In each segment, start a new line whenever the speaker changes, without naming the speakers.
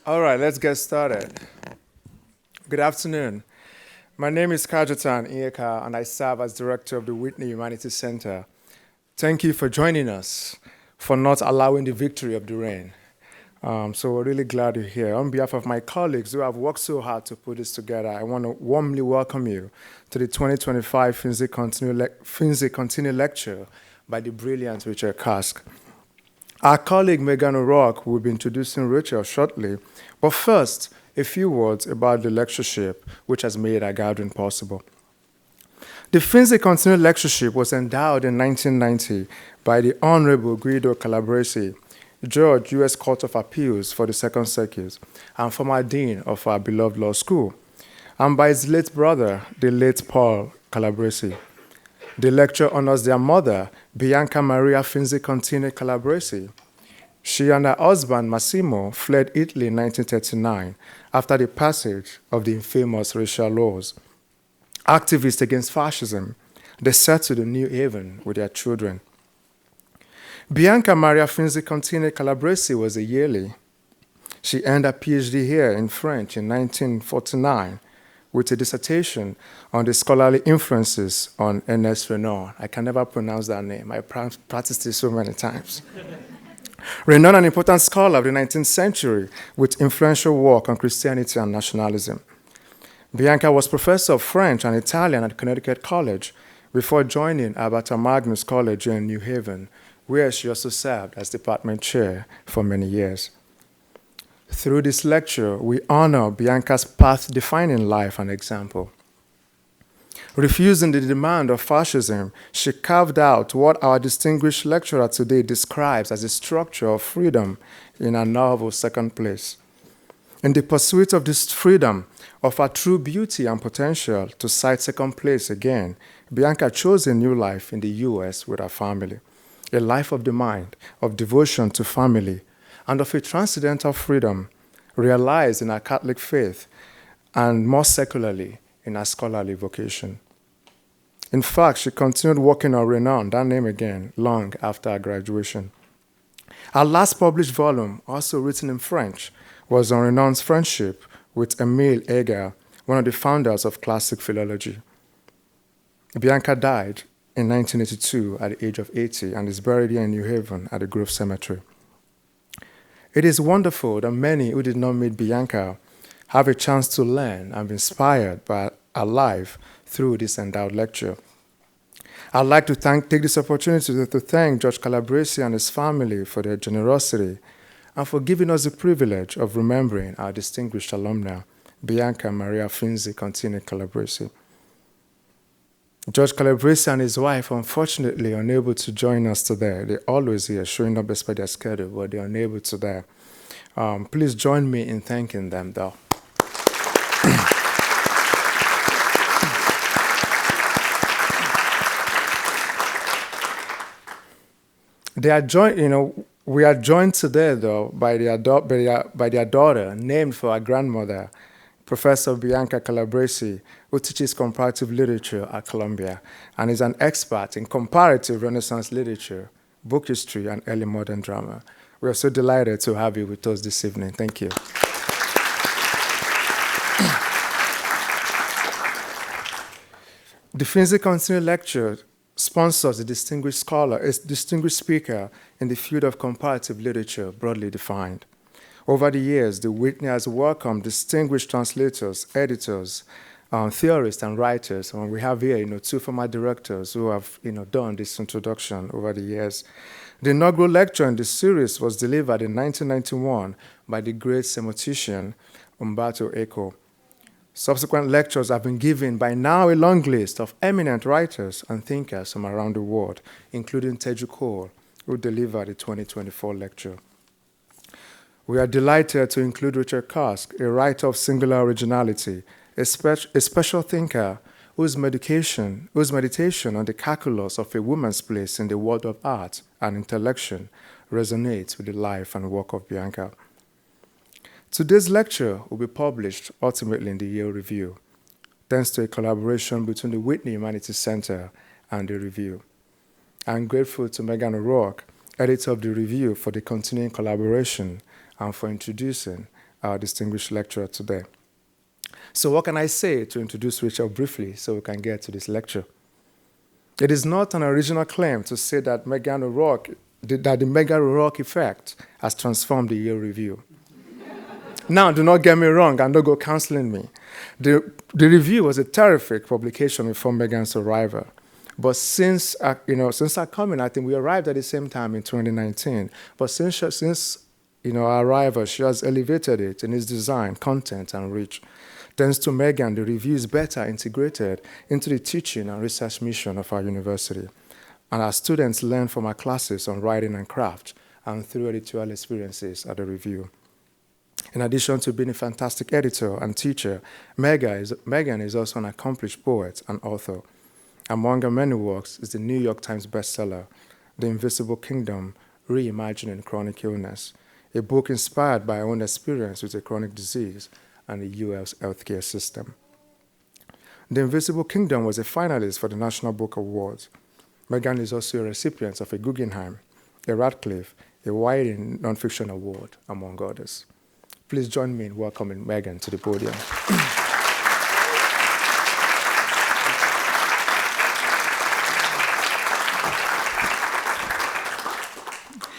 All right, let's get started. Good afternoon. My name is Cajetan, Iheka, and I serve as director of the Whitney Humanities Center. Thank you for joining us, for not allowing the victory of the rain. So we're really glad you're here. On behalf of my colleagues who have worked so hard to put this together, I want to warmly welcome you to the 2025 Finzi-Contini lecture by the brilliant Richard Cusk. Our colleague Meghan will be introducing Rachel shortly, but first, a few words about the lectureship which has made our gathering possible. The Finzi-Contini lectureship was endowed in 1990 by the Honorable Guido Calabresi, Judge, U.S. Court of Appeals for the Second Circuit, and former dean of our beloved law school, and by his late brother, the late Paul Calabresi. The lecture honors their mother, Bianca Maria Finzi-Contini Calabresi. She and her husband, Massimo, fled Italy in 1939 after the passage of the infamous racial laws. Activists against fascism, they settled in New Haven with their children. Bianca Maria Finzi-Contini Calabresi was a Yale. She earned her PhD here in French in 1949 with a dissertation on the scholarly influences on Ernest Renan. I can never pronounce that name. I practiced it so many times. Renan, an important scholar of the 19th century with influential work on Christianity and nationalism. Bianca was professor of French and Italian at Connecticut College before joining Alberta Magnus College here in New Haven, where she also served as department chair for many years. Through this lecture, we honor Bianca's path-defining life and example. Refusing the demand of fascism, she carved out what our distinguished lecturer today describes as a structure of freedom in her novel Second Place. In the pursuit of this freedom, of her true beauty and potential to cite Second Place again, Bianca chose a new life in the U.S. with her family, a life of the mind, of devotion to family, and of a transcendental freedom realized in her Catholic faith and more secularly in her scholarly vocation. In fact, she continued working on Renan, that name again, long after her graduation. Her last published volume, also written in French, was on Renan's friendship with Emile Iheka, one of the founders of classic philology. Bianca died in 1982 at the age of 80 and is buried here in New Haven at the Grove Cemetery. It is wonderful that many who did not meet Bianca have a chance to learn and be inspired by her life through this endowed lecture. I'd like to take this opportunity to thank Judge Calabresi and his family for their generosity and for giving us the privilege of remembering our distinguished alumna, Bianca Maria Finzi-Contini Calabresi. Judge Calabresi and his wife, unfortunately, are unable to join us today. They're always here, showing up despite their schedule, but they're unable today. Please join me in thanking them, though. They are joined, we are joined today, though, by their daughter, named for our grandmother, Professor Bianca Calabresi, who teaches comparative literature at Columbia and is an expert in comparative Renaissance literature, book history, and early modern drama. We are so delighted to have you with us this evening. Thank you. The Finzi-Contini lecture sponsors a distinguished scholar, a distinguished speaker in the field of comparative literature, broadly defined. Over the years, the Whitney has welcomed distinguished translators, editors, theorists, and writers. And we have here, two former directors who have, done this introduction over the years. The inaugural lecture in this series was delivered in 1991 by the great semioticist Umberto Eco. Subsequent lectures have been given by now a long list of eminent writers and thinkers from around the world, including Teju Cole, who delivered the 2024 lecture. We are delighted to include Richard Cusk, a writer of singular originality, a special thinker whose meditation on the calculus of a woman's place in the world of art and intellection resonates with the life and work of Bianca. Today's lecture will be published ultimately in the Yale Review, thanks to a collaboration between the Whitney Humanities Center and the Review. I'm grateful to Meghan, editor of the Review, for the continuing collaboration and for introducing our distinguished lecturer today. So what can I say to introduce Rachel briefly so we can get to this lecture? It is not an original claim to say that the Meghan O'Rourke effect has transformed the Yale Review. Now, do not get me wrong, and don't go counseling me. The review was a terrific publication before Meghan's arrival. But since our coming, I think we arrived at the same time in 2019. But since our arrival, she has elevated it in its design, content, and reach. Thanks to Meghan, the review is better integrated into the teaching and research mission of our university. And our students learn from our classes on writing and craft and through editorial experiences at the review. In addition to being a fantastic editor and teacher, Meghan is also an accomplished poet and author. Among her many works is the New York Times bestseller, The Invisible Kingdom, Reimagining Chronic Illness, a book inspired by her own experience with a chronic disease and the U.S. healthcare system. The Invisible Kingdom was a finalist for the National Book Awards. Meghan is also a recipient of a Guggenheim, a Radcliffe, a Whitney Nonfiction Award, among others. Please join me in welcoming Meghan to the podium.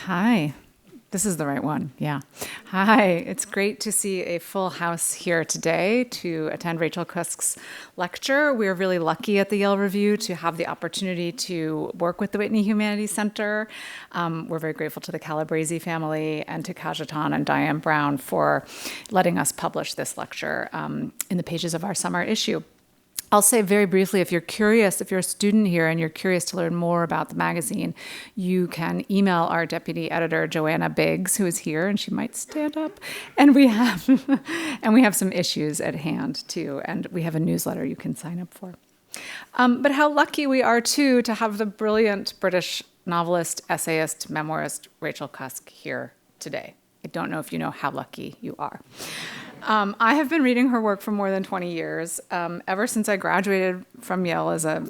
Hi. This is the right one, yeah. Hi, it's great to see a full house here today to attend Rachel Cusk's lecture. We're really lucky at the Yale Review to have the opportunity to work with the Whitney Humanities Center. We're very grateful to the Calabrese family and to Cajetan and Diane Brown for letting us publish this lecture in the pages of our summer issue. I'll say very briefly, if you're curious, if you're a student here and you're curious to learn more about the magazine, you can email our deputy editor, Joanna Biggs, who is here, and she might stand up. And we have some issues at hand, too, and we have a newsletter you can sign up for. But how lucky we are, too, to have the brilliant British novelist, essayist, memoirist, Rachel Cusk here today. I don't know if you know how lucky you are. I have been reading her work for more than 20 years, ever since I graduated from Yale as a,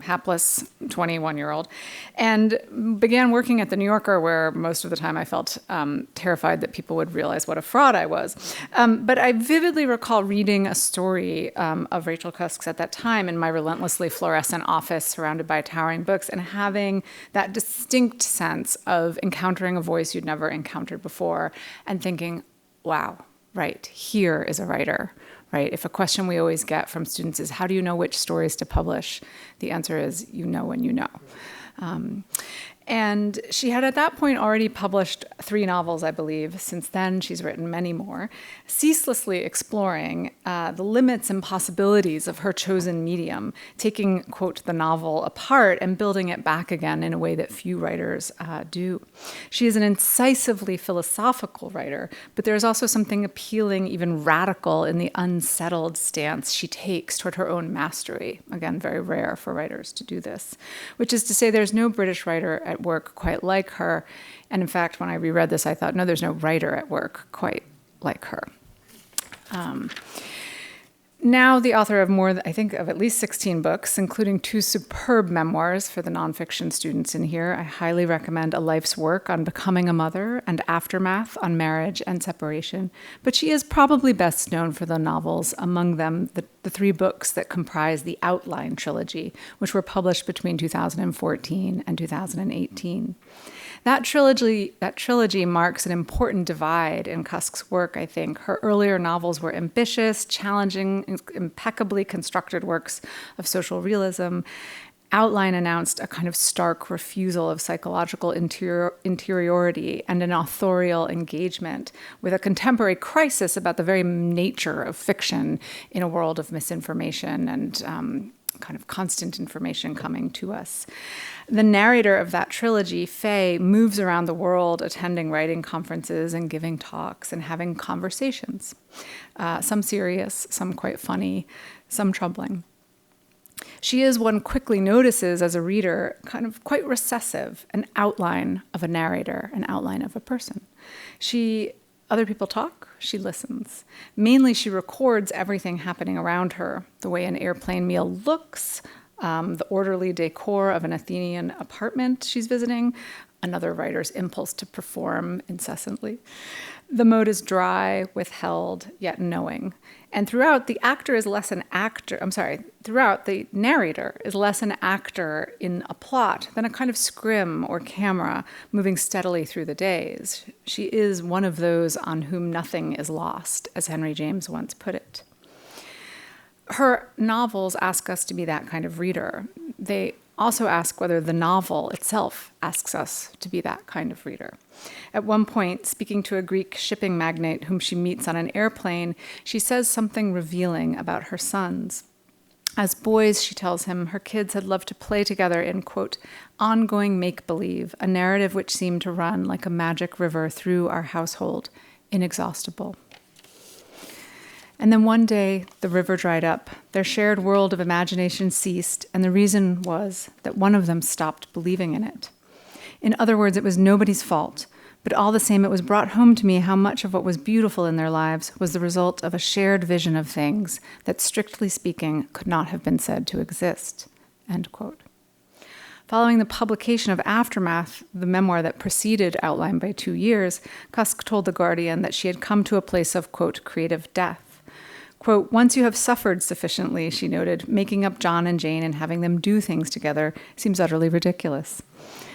hapless 21-year-old, and began working at The New Yorker, where most of the time I felt terrified that people would realize what a fraud I was. But I vividly recall reading a story of Rachel Cusk's at that time in my relentlessly fluorescent office surrounded by towering books and having that distinct sense of encountering a voice you'd never encountered before and thinking, wow, right, here is a writer. Right? If a question we always get from students is, how do you know which stories to publish? The answer is, you know when you know. And she had at that point already published 3 novels, I believe. Since then, she's written many more, ceaselessly exploring the limits and possibilities of her chosen medium, taking, quote, the novel apart and building it back again in a way that few writers do. She is an incisively philosophical writer, but there's also something appealing, even radical, in the unsettled stance she takes toward her own mastery. Again, very rare for writers to do this, which is to say there's no British writer at work quite like her. And in fact, when I reread this, I thought, no, there's no writer at work quite like her. Now the author of of at least 16 books, including 2 superb memoirs for the nonfiction students in here. I highly recommend A Life's Work on Becoming a Mother and Aftermath on Marriage and Separation. But she is probably best known for the novels, among them the 3 books that comprise the Outline trilogy, which were published between 2014 and 2018. That trilogy marks an important divide in Cusk's work, I think. Her earlier novels were ambitious, challenging, impeccably constructed works of social realism. Outline announced a kind of stark refusal of psychological interiority and an authorial engagement with a contemporary crisis about the very nature of fiction in a world of misinformation and kind of constant information coming to us. The narrator of that trilogy, Faye, moves around the world attending writing conferences and giving talks and having conversations, some serious, some quite funny, some troubling. She is, one quickly notices as a reader, kind of quite recessive, an outline of a narrator, an outline of a person. Other people talk, she listens. Mainly, she records everything happening around her, the way an airplane meal looks, the orderly decor of an Athenian apartment she's visiting, another writer's impulse to perform incessantly. The mode is dry, withheld, yet knowing. And throughout, the narrator is less an actor in a plot than a kind of scrim or camera moving steadily through the days. She is one of those on whom nothing is lost, as Henry James once put it. Her novels ask us to be that kind of reader. They also ask whether the novel itself asks us to be that kind of reader. At one point, speaking to a Greek shipping magnate whom she meets on an airplane, she says something revealing about her sons. As boys, she tells him, her kids had loved to play together in, quote, ongoing make-believe, a narrative which seemed to run like a magic river through our household, inexhaustible. And then one day, the river dried up. Their shared world of imagination ceased, and the reason was that one of them stopped believing in it. In other words, it was nobody's fault, but all the same, it was brought home to me how much of what was beautiful in their lives was the result of a shared vision of things that, strictly speaking, could not have been said to exist, end quote. Following the publication of Aftermath, the memoir that preceded Outline by 2 years, Cusk told The Guardian that she had come to a place of, quote, creative death. Quote, once you have suffered sufficiently, she noted, making up John and Jane and having them do things together seems utterly ridiculous.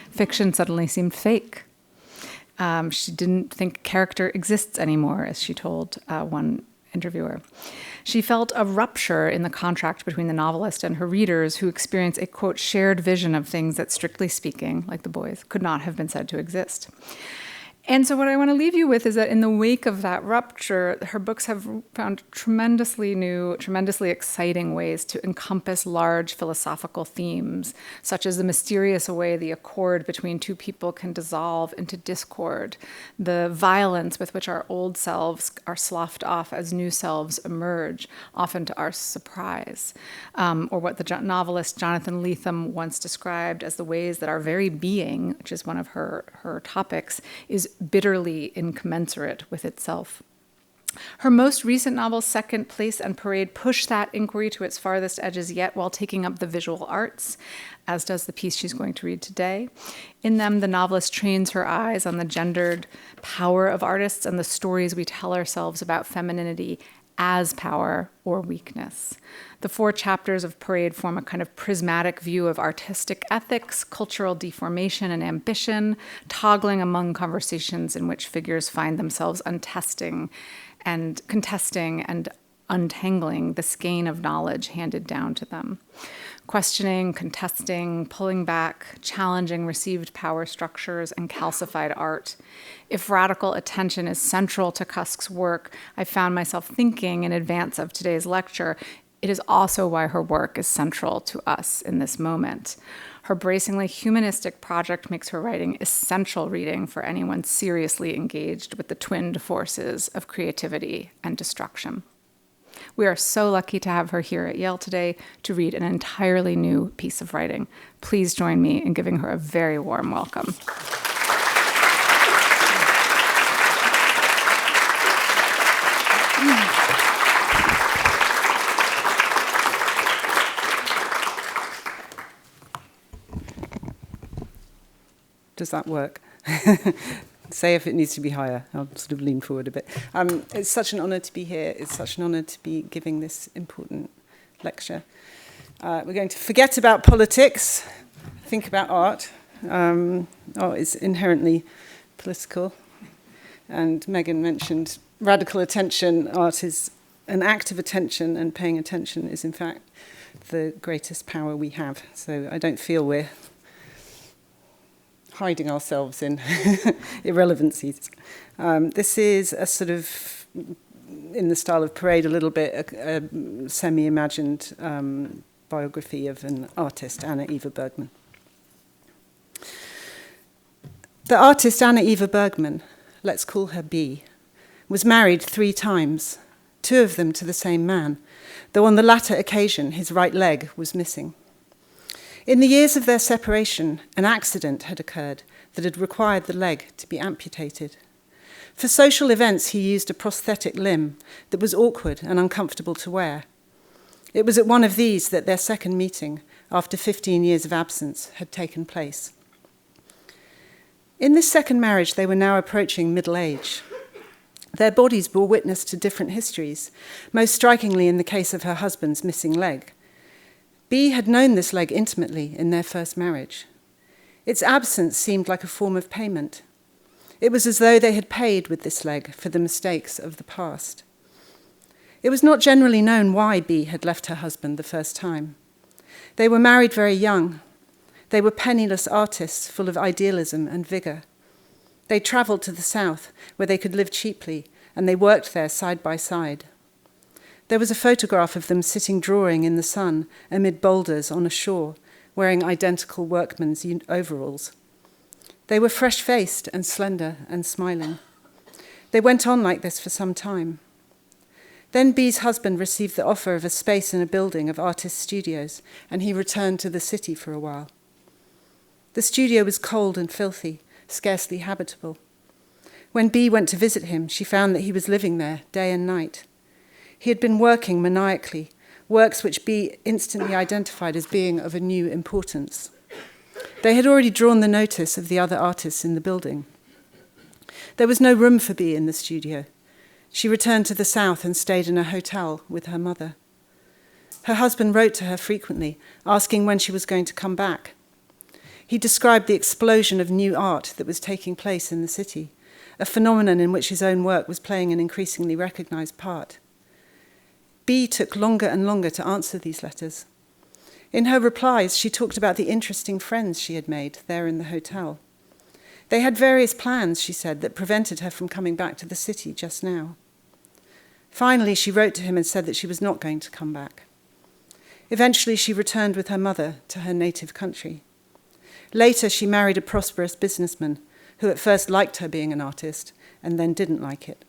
Fiction suddenly seemed fake. She didn't think character exists anymore, as she told one interviewer. She felt a rupture in the contract between the novelist and her readers who experience a, quote, shared vision of things that, strictly speaking, like the boys, could not have been said to exist. And so what I want to leave you with is that in the wake of that rupture, her books have found tremendously new, tremendously exciting ways to encompass large philosophical themes, such as the mysterious way the accord between two people can dissolve into discord, the violence with which our old selves are sloughed off as new selves emerge, often to our surprise, or what the novelist Jonathan Lethem once described as the ways that our very being, which is one of her topics, is bitterly incommensurate with itself. Her most recent novels, Second Place and Parade, push that inquiry to its farthest edges yet while taking up the visual arts, as does the piece she's going to read today. In them, the novelist trains her eyes on the gendered power of artists and the stories we tell ourselves about femininity as power or weakness. The 4 chapters of Parade form a kind of prismatic view of artistic ethics, cultural deformation and ambition, toggling among conversations in which figures find themselves contesting and untangling the skein of knowledge handed down to them. Questioning, contesting, pulling back, challenging received power structures and calcified art. If radical attention is central to Cusk's work, I found myself thinking in advance of today's lecture, it is also why her work is central to us in this moment. Her bracingly humanistic project makes her writing essential reading for anyone seriously engaged with the twinned forces of creativity and destruction. We are so lucky to have her here at Yale today to read an entirely new piece of writing. Please join me in giving her a very warm welcome.
Does that work? Say if it needs to be higher. I'll sort of lean forward a bit. It's such an honour to be here. It's such an honour to be giving this important lecture. We're going to forget about politics, think about art. Art is inherently political. And Meghan mentioned radical attention. Art is an act of attention, and paying attention is, in fact, the greatest power we have. So I don't feel we're hiding ourselves in irrelevancies. This is a sort of, in the style of Parade, a little bit a semi-imagined biography of an artist, Anna Eva Bergman. The artist Anna Eva Bergman, let's call her B, was married 3 times, 2 of them to the same man, though on the latter occasion his right leg was missing. In the years of their separation, an accident had occurred that had required the leg to be amputated. For social events, he used a prosthetic limb that was awkward and uncomfortable to wear. It was at one of these that their second meeting, after 15 years of absence, had taken place. In this second marriage, they were now approaching middle age. Their bodies bore witness to different histories, most strikingly in the case of her husband's missing leg. B had known this leg intimately in their first marriage. Its absence seemed like a form of payment. It was as though they had paid with this leg for the mistakes of the past. It was not generally known why B had left her husband the first time. They were married very young. They were penniless artists full of idealism and vigor. They travelled to the south, where they could live cheaply, and they worked there side by side. There was a photograph of them sitting drawing in the sun amid boulders on a shore, wearing identical workmen's overalls. They were fresh-faced and slender and smiling. They went on like this for some time. Then B's husband received the offer of a space in a building of artist studios, and he returned to the city for a while. The studio was cold and filthy, scarcely habitable. When B went to visit him, she found that he was living there day and night. He had been working maniacally, works which B instantly identified as being of a new importance. They had already drawn the notice of the other artists in the building. There was no room for B in the studio. She returned to the south and stayed in a hotel with her mother. Her husband wrote to her frequently, asking when she was going to come back. He described the explosion of new art that was taking place in the city, a phenomenon in which his own work was playing an increasingly recognized part. B took longer and longer to answer these letters. In her replies, she talked about the interesting friends she had made there in the hotel. They had various plans, she said, that prevented her from coming back to the city just now. Finally, she wrote to him and said that she was not going to come back. Eventually, she returned with her mother to her native country. Later, she married a prosperous businessman who at first liked her being an artist and then didn't like it.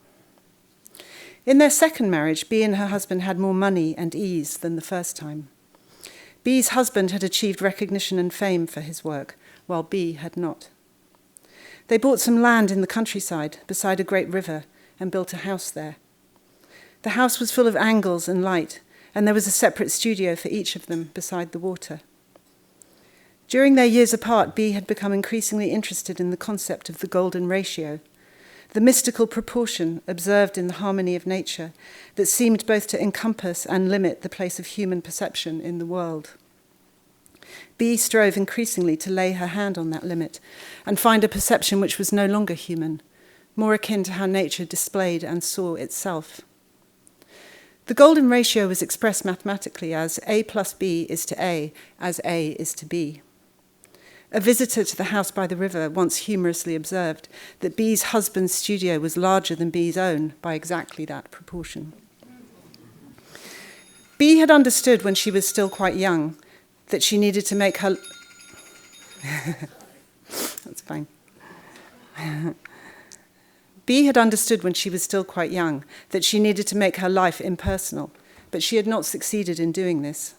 In their second marriage, B and her husband had more money and ease than the first time. B's husband had achieved recognition and fame for his work, while B had not. They bought some land in the countryside beside a great river and built a house there. The house was full of angles and light, and there was a separate studio for each of them beside the water. During their years apart, B had become increasingly interested in the concept of the golden ratio, the mystical proportion observed in the harmony of nature that seemed both to encompass and limit the place of human perception in the world. B strove increasingly to lay her hand on that limit and find a perception which was no longer human, more akin to how nature displayed and saw itself. The golden ratio was expressed mathematically as A plus B is to A as A is to B. A visitor to the house by the river once humorously observed that B's husband's studio was larger than B's own by exactly that proportion. B had understood when she was still quite young that she needed to make her... That's fine. B had understood when she was still quite young that she needed to make her life impersonal, but she had not succeeded in doing this.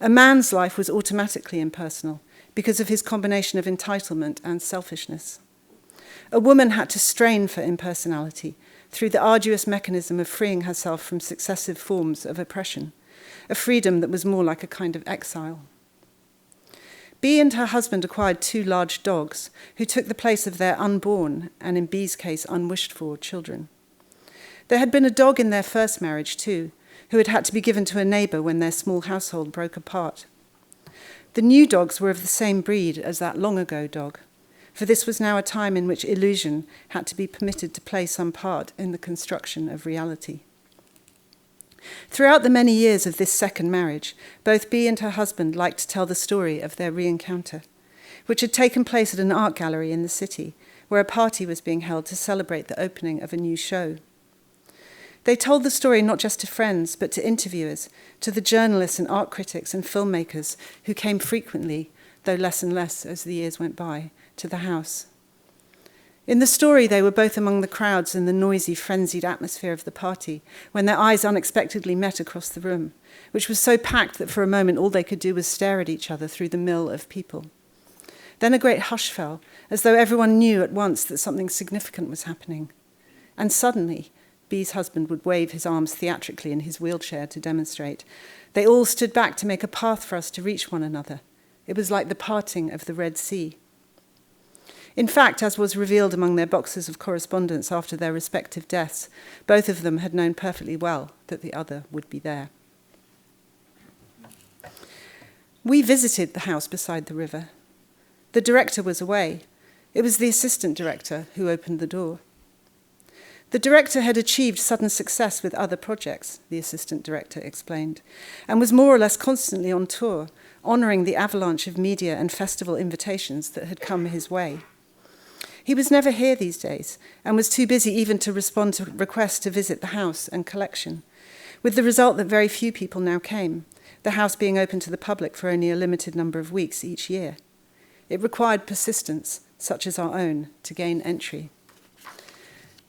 A man's life was automatically impersonal because of his combination of entitlement and selfishness. A woman had to strain for impersonality through the arduous mechanism of freeing herself from successive forms of oppression, a freedom that was more like a kind of exile. B and her husband acquired 2 large dogs who took the place of their unborn, and in B's case, unwished-for children. There had been a dog in their first marriage too, who had to be given to a neighbour when their small household broke apart. The new dogs were of the same breed as that long-ago dog, for this was now a time in which illusion had to be permitted to play some part in the construction of reality. Throughout the many years of this second marriage, both B and her husband liked to tell the story of their re-encounter, which had taken place at an art gallery in the city, where a party was being held to celebrate the opening of a new show. They told the story not just to friends, but to interviewers, to the journalists and art critics and filmmakers who came frequently, though less and less as the years went by, to the house. In the story, they were both among the crowds in the noisy, frenzied atmosphere of the party when their eyes unexpectedly met across the room, which was so packed that for a moment all they could do was stare at each other through the mill of people. Then a great hush fell, as though everyone knew at once that something significant was happening. And suddenly, B's husband would wave his arms theatrically in his wheelchair to demonstrate. They all stood back to make a path for us to reach one another. It was like the parting of the Red Sea. In fact, as was revealed among their boxes of correspondence after their respective deaths, both of them had known perfectly well that the other would be there. We visited the house beside the river. The director was away. It was the assistant director who opened the door. The director had achieved sudden success with other projects, the assistant director explained, and was more or less constantly on tour, honouring the avalanche of media and festival invitations that had come his way. He was never here these days, and was too busy even to respond to requests to visit the house and collection, with the result that very few people now came, the house being open to the public for only a limited number of weeks each year. It required persistence, such as our own, to gain entry.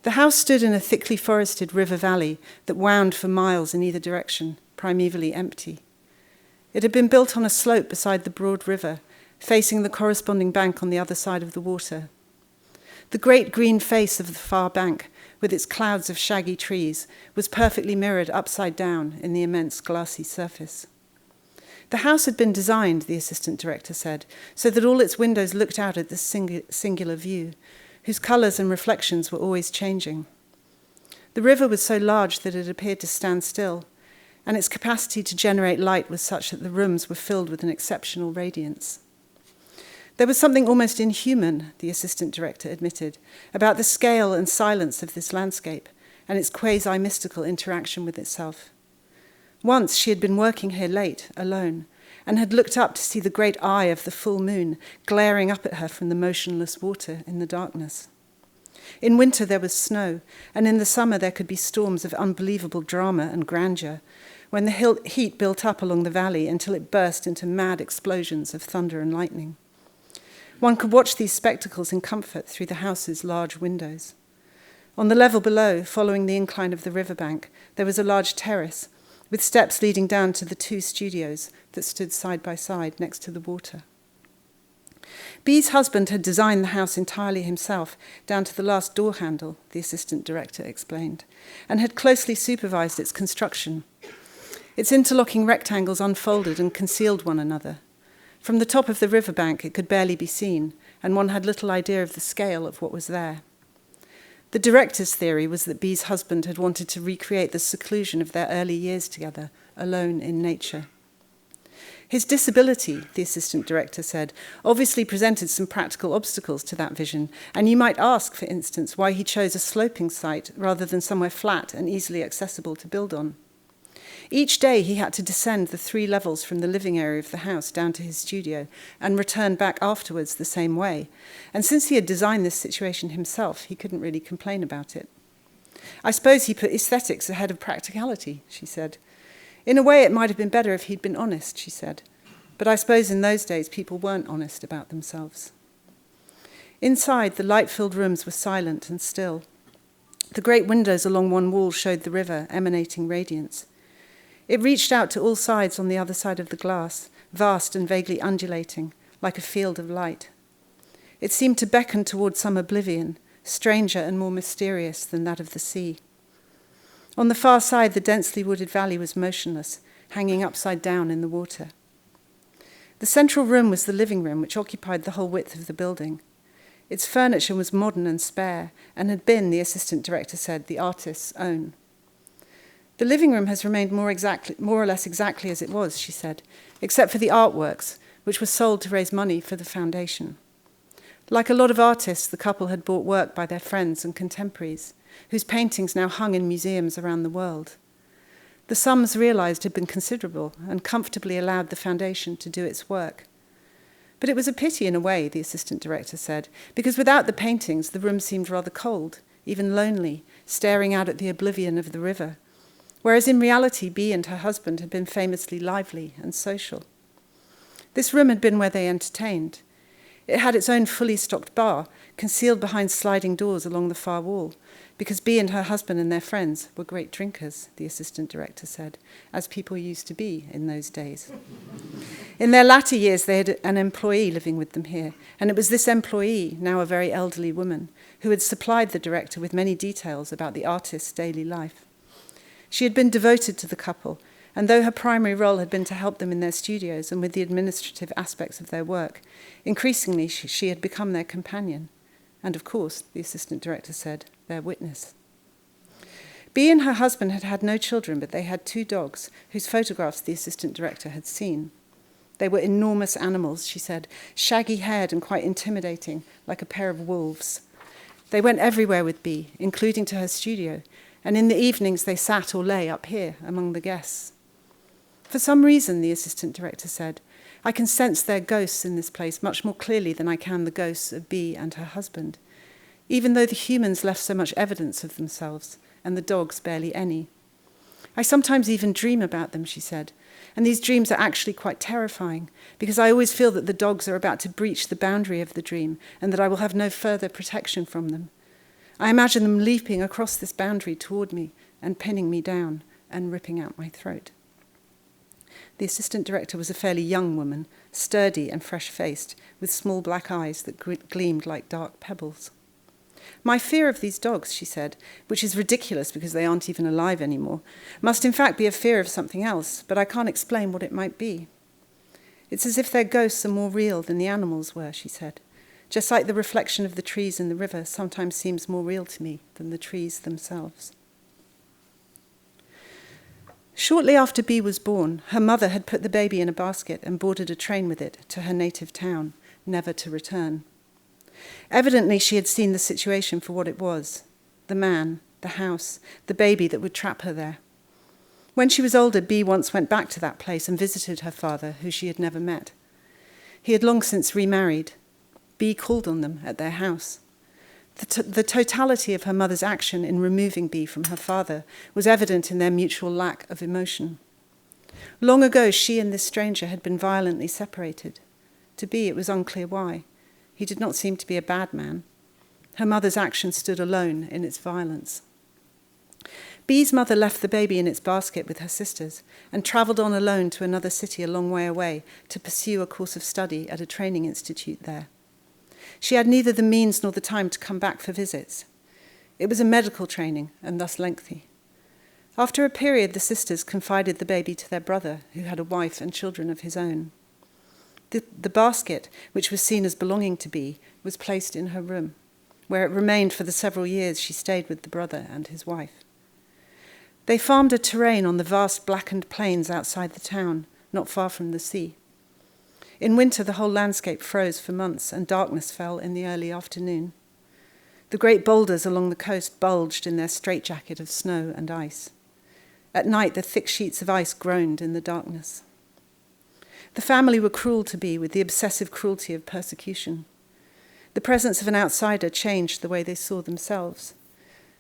The house stood in a thickly forested river valley that wound for miles in either direction, primevally empty. It had been built on a slope beside the broad river, facing the corresponding bank on the other side of the water. The great green face of the far bank, with its clouds of shaggy trees, was perfectly mirrored upside down in the immense glassy surface. The house had been designed, the assistant director said, so that all its windows looked out at this singular view, whose colours and reflections were always changing. The river was so large that it appeared to stand still, and its capacity to generate light was such that the rooms were filled with an exceptional radiance. There was something almost inhuman, the assistant director admitted, about the scale and silence of this landscape and its quasi-mystical interaction with itself. Once she had been working here late, alone, and had looked up to see the great eye of the full moon glaring up at her from the motionless water in the darkness. In winter there was snow, and in the summer there could be storms of unbelievable drama and grandeur, when the heat built up along the valley until it burst into mad explosions of thunder and lightning. One could watch these spectacles in comfort through the house's large windows. On the level below, following the incline of the riverbank, there was a large terrace, with steps leading down to the two studios that stood side by side next to the water. Bee's husband had designed the house entirely himself, down to the last door handle, the assistant director explained, and had closely supervised its construction. Its interlocking rectangles unfolded and concealed one another. From the top of the riverbank it could barely be seen, and one had little idea of the scale of what was there. The director's theory was that Bee's husband had wanted to recreate the seclusion of their early years together, alone in nature. His disability, the assistant director said, obviously presented some practical obstacles to that vision, and you might ask, for instance, why he chose a sloping site rather than somewhere flat and easily accessible to build on. Each day he had to descend the 3 levels from the living area of the house down to his studio and return back afterwards the same way. And since he had designed this situation himself, he couldn't really complain about it. I suppose he put aesthetics ahead of practicality, she said. In a way, it might have been better if he'd been honest, she said. But I suppose in those days people weren't honest about themselves. Inside, the light-filled rooms were silent and still. The great windows along one wall showed the river, emanating radiance. It reached out to all sides on the other side of the glass, vast and vaguely undulating, like a field of light. It seemed to beckon toward some oblivion, stranger and more mysterious than that of the sea. On the far side, the densely wooded valley was motionless, hanging upside down in the water. The central room was the living room, which occupied the whole width of the building. Its furniture was modern and spare, and had been, the assistant director said, the artist's own. The living room has remained more or less exactly as it was, she said, except for the artworks, which were sold to raise money for the foundation. Like a lot of artists, the couple had bought work by their friends and contemporaries, whose paintings now hung in museums around the world. The sums realized had been considerable and comfortably allowed the foundation to do its work. But it was a pity in a way, the assistant director said, because without the paintings, the room seemed rather cold, even lonely, staring out at the oblivion of the river, whereas in reality, Bee and her husband had been famously lively and social. This room had been where they entertained. It had its own fully stocked bar, concealed behind sliding doors along the far wall, because Bee and her husband and their friends were great drinkers, the assistant director said, as people used to be in those days. In their latter years, they had an employee living with them here, and it was this employee, now a very elderly woman, who had supplied the director with many details about the artist's daily life. She had been devoted to the couple, and though her primary role had been to help them in their studios and with the administrative aspects of their work, increasingly she had become their companion, And of course, the assistant director said, their witness. Bea and her husband had had no children, but they had 2 dogs, whose photographs the assistant director had seen. They were enormous animals, she said, shaggy-haired and quite intimidating, like a pair of wolves. They went everywhere with Bea, including to her studio, and in the evenings they sat or lay up here among the guests. For some reason, the assistant director said, I can sense their ghosts in this place much more clearly than I can the ghosts of Bea and her husband, even though the humans left so much evidence of themselves, and the dogs barely any. I sometimes even dream about them, she said, and these dreams are actually quite terrifying, because I always feel that the dogs are about to breach the boundary of the dream, and that I will have no further protection from them. I imagine them leaping across this boundary toward me, and pinning me down, and ripping out my throat. The assistant director was a fairly young woman, sturdy and fresh-faced, with small black eyes that gleamed like dark pebbles. My fear of these dogs, she said, which is ridiculous because they aren't even alive anymore, must in fact be a fear of something else, but I can't explain what it might be. It's as if their ghosts are more real than the animals were, she said, just like the reflection of the trees in the river sometimes seems more real to me than the trees themselves. Shortly after Bea was born, her mother had put the baby in a basket and boarded a train with it to her native town, never to return. Evidently, she had seen the situation for what it was, the man, the house, the baby that would trap her there. When she was older, Bea once went back to that place and visited her father, who she had never met. He had long since remarried. Bea called on them at their house. The totality of her mother's action in removing Bea from her father was evident in their mutual lack of emotion. Long ago, she and this stranger had been violently separated. To Bea, it was unclear why. He did not seem to be a bad man. Her mother's action stood alone in its violence. Bea's mother left the baby in its basket with her sisters and travelled on alone to another city a long way away to pursue a course of study at a training institute there. She had neither the means nor the time to come back for visits. It was a medical training and thus lengthy. After a period, the sisters confided the baby to their brother, who had a wife and children of his own. The basket, which was seen as belonging to Bea, was placed in her room, where it remained for the several years she stayed with the brother and his wife. They farmed a terrain on the vast blackened plains outside the town, not far from the sea. In winter, the whole landscape froze for months, and darkness fell in the early afternoon. The great boulders along the coast bulged in their straitjacket of snow and ice. At night, the thick sheets of ice groaned in the darkness. The family were cruel to Bea with the obsessive cruelty of persecution. The presence of an outsider changed the way they saw themselves.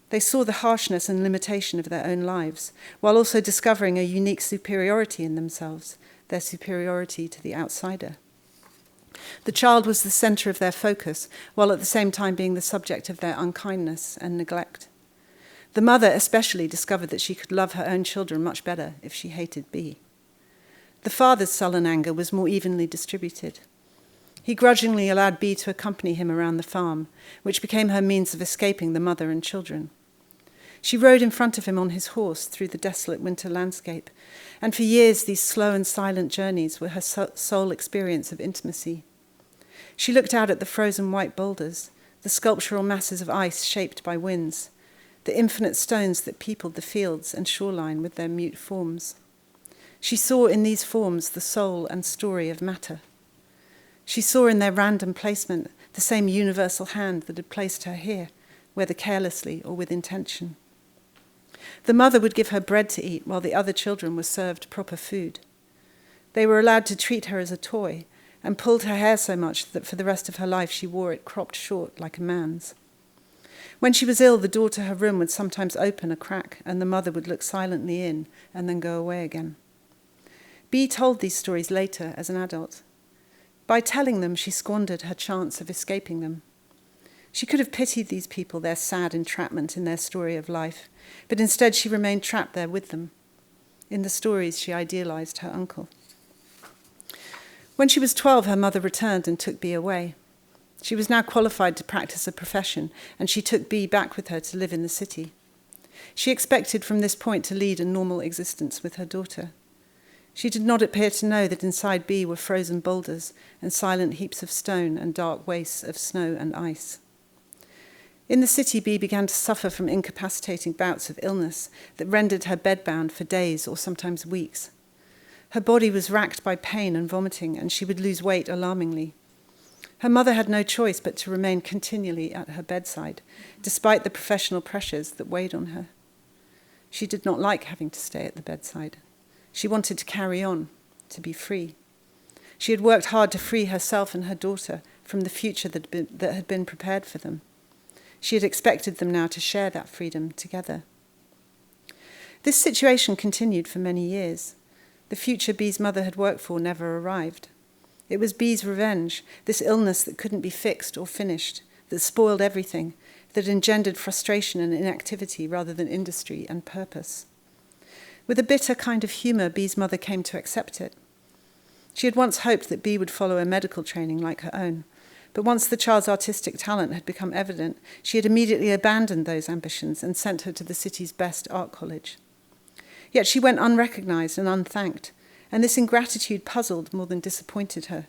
They saw the harshness and limitation of their own lives, while also discovering a unique superiority in themselves, their superiority to the outsider. The child was the centre of their focus, while at the same time being the subject of their unkindness and neglect. The mother especially discovered that she could love her own children much better if she hated Bea. The father's sullen anger was more evenly distributed. He grudgingly allowed Bea to accompany him around the farm, which became her means of escaping the mother and children. She rode in front of him on his horse through the desolate winter landscape, and for years these slow and silent journeys were her sole experience of intimacy. She looked out at the frozen white boulders, the sculptural masses of ice shaped by winds, the infinite stones that peopled the fields and shoreline with their mute forms. She saw in these forms the soul and story of matter. She saw in their random placement the same universal hand that had placed her here, whether carelessly or with intention. The mother would give her bread to eat while the other children were served proper food. They were allowed to treat her as a toy and pulled her hair so much that for the rest of her life she wore it cropped short like a man's. When she was ill, the door to her room would sometimes open a crack and the mother would look silently in and then go away again. Bea told these stories later as an adult. By telling them, she squandered her chance of escaping them. She could have pitied these people, their sad entrapment in their story of life, but instead she remained trapped there with them. In the stories, she idealized her uncle. When she was 12, her mother returned and took Bea away. She was now qualified to practice a profession, and she took Bea back with her to live in the city. She expected from this point to lead a normal existence with her daughter. She did not appear to know that inside Bea were frozen boulders and silent heaps of stone and dark wastes of snow and ice. In the city, Bee began to suffer from incapacitating bouts of illness that rendered her bedbound for days or sometimes weeks. Her body was racked by pain and vomiting, and she would lose weight alarmingly. Her mother had no choice but to remain continually at her bedside, despite the professional pressures that weighed on her. She did not like having to stay at the bedside. She wanted to carry on, to be free. She had worked hard to free herself and her daughter from the future that had been prepared for them. She had expected them now to share that freedom together. This situation continued for many years. The future Bee's mother had worked for never arrived. It was Bee's revenge, this illness that couldn't be fixed or finished, that spoiled everything, that engendered frustration and inactivity rather than industry and purpose. With a bitter kind of humour, Bee's mother came to accept it. She had once hoped that Bee would follow a medical training like her own, but once the child's artistic talent had become evident, she had immediately abandoned those ambitions and sent her to the city's best art college. Yet she went unrecognised and unthanked, and this ingratitude puzzled more than disappointed her.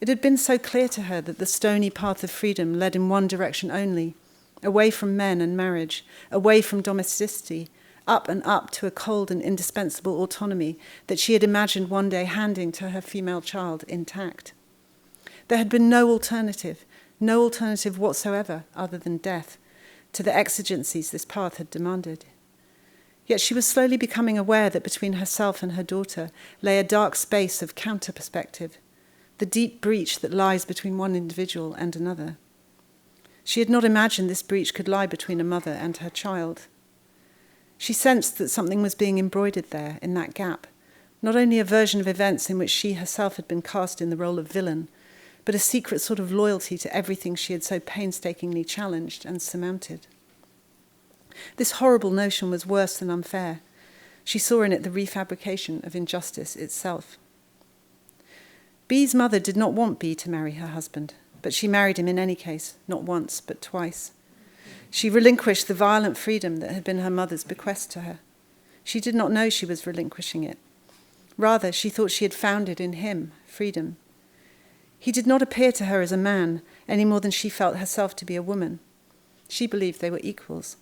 It had been so clear to her that the stony path of freedom led in one direction only, away from men and marriage, away from domesticity, up and up to a cold and indispensable autonomy that she had imagined one day handing to her female child intact. There had been no alternative whatsoever other than death, to the exigencies this path had demanded. Yet she was slowly becoming aware that between herself and her daughter lay a dark space of counter-perspective, the deep breach that lies between one individual and another. She had not imagined this breach could lie between a mother and her child. She sensed that something was being embroidered there, in that gap, not only a version of events in which she herself had been cast in the role of villain, but a secret sort of loyalty to everything she had so painstakingly challenged and surmounted. This horrible notion was worse than unfair. She saw in it the refabrication of injustice itself. Bee's mother did not want Bee to marry her husband, but she married him in any case, not once, but twice. She relinquished the violent freedom that had been her mother's bequest to her. She did not know she was relinquishing it. Rather, she thought she had found it in him, freedom. He did not appear to her as a man, any more than she felt herself to be a woman. She believed they were equals.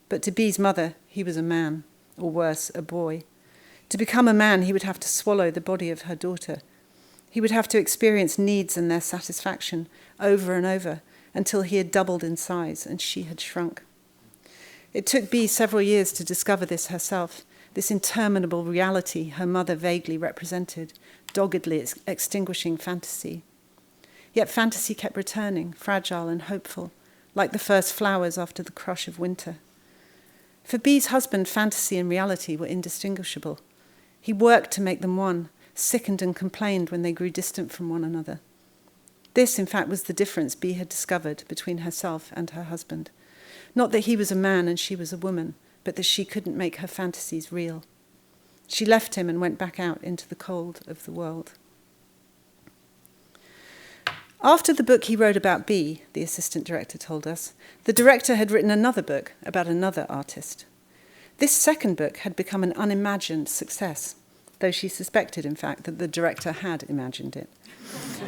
But to Bee's mother, he was a man, or worse, a boy. To become a man, he would have to swallow the body of her daughter. He would have to experience needs and their satisfaction over and over until he had doubled in size and she had shrunk. It took Bee several years to discover this herself, this interminable reality her mother vaguely represented, doggedly extinguishing fantasy. Yet fantasy kept returning, fragile and hopeful, like the first flowers after the crush of winter. For Bee's husband, fantasy and reality were indistinguishable. He worked to make them one, sickened and complained when they grew distant from one another. This, in fact, was the difference Bee had discovered between herself and her husband. Not that he was a man and she was a woman, but that she couldn't make her fantasies real. She left him and went back out into the cold of the world. After the book he wrote about Bee, the assistant director told us, the director had written another book about another artist. This second book had become an unimagined success, though she suspected, in fact, that the director had imagined it,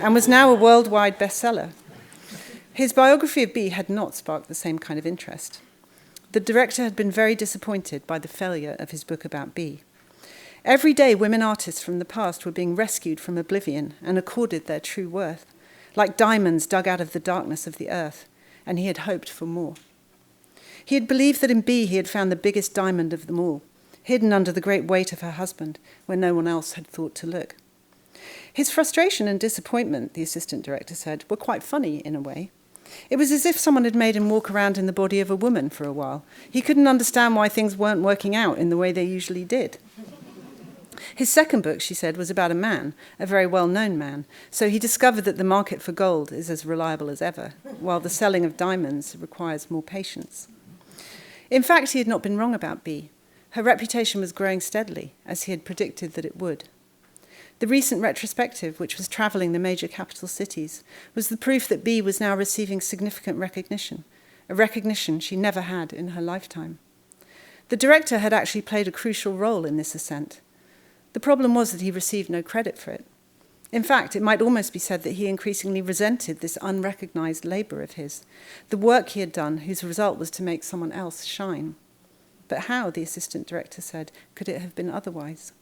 and was now a worldwide bestseller. His biography of Bee had not sparked the same kind of interest. The director had been very disappointed by the failure of his book about Bee. Every day, women artists from the past were being rescued from oblivion and accorded their true worth, like diamonds dug out of the darkness of the earth, and he had hoped for more. He had believed that in Bee he had found the biggest diamond of them all, hidden under the great weight of her husband, where no one else had thought to look. His frustration and disappointment, the assistant director said, were quite funny in a way. It was as if someone had made him walk around in the body of a woman for a while. He couldn't understand why things weren't working out in the way they usually did. His second book, she said, was about a man, a very well-known man, so he discovered that the market for gold is as reliable as ever, while the selling of diamonds requires more patience. In fact, he had not been wrong about Bee. Her reputation was growing steadily, as he had predicted that it would. The recent retrospective, which was travelling the major capital cities, was the proof that Bee was now receiving significant recognition, a recognition she never had in her lifetime. The director had actually played a crucial role in this ascent. The problem was that he received no credit for it. In fact, it might almost be said that he increasingly resented this unrecognized labor of his, the work he had done whose result was to make someone else shine. But how, the assistant director said, could it have been otherwise?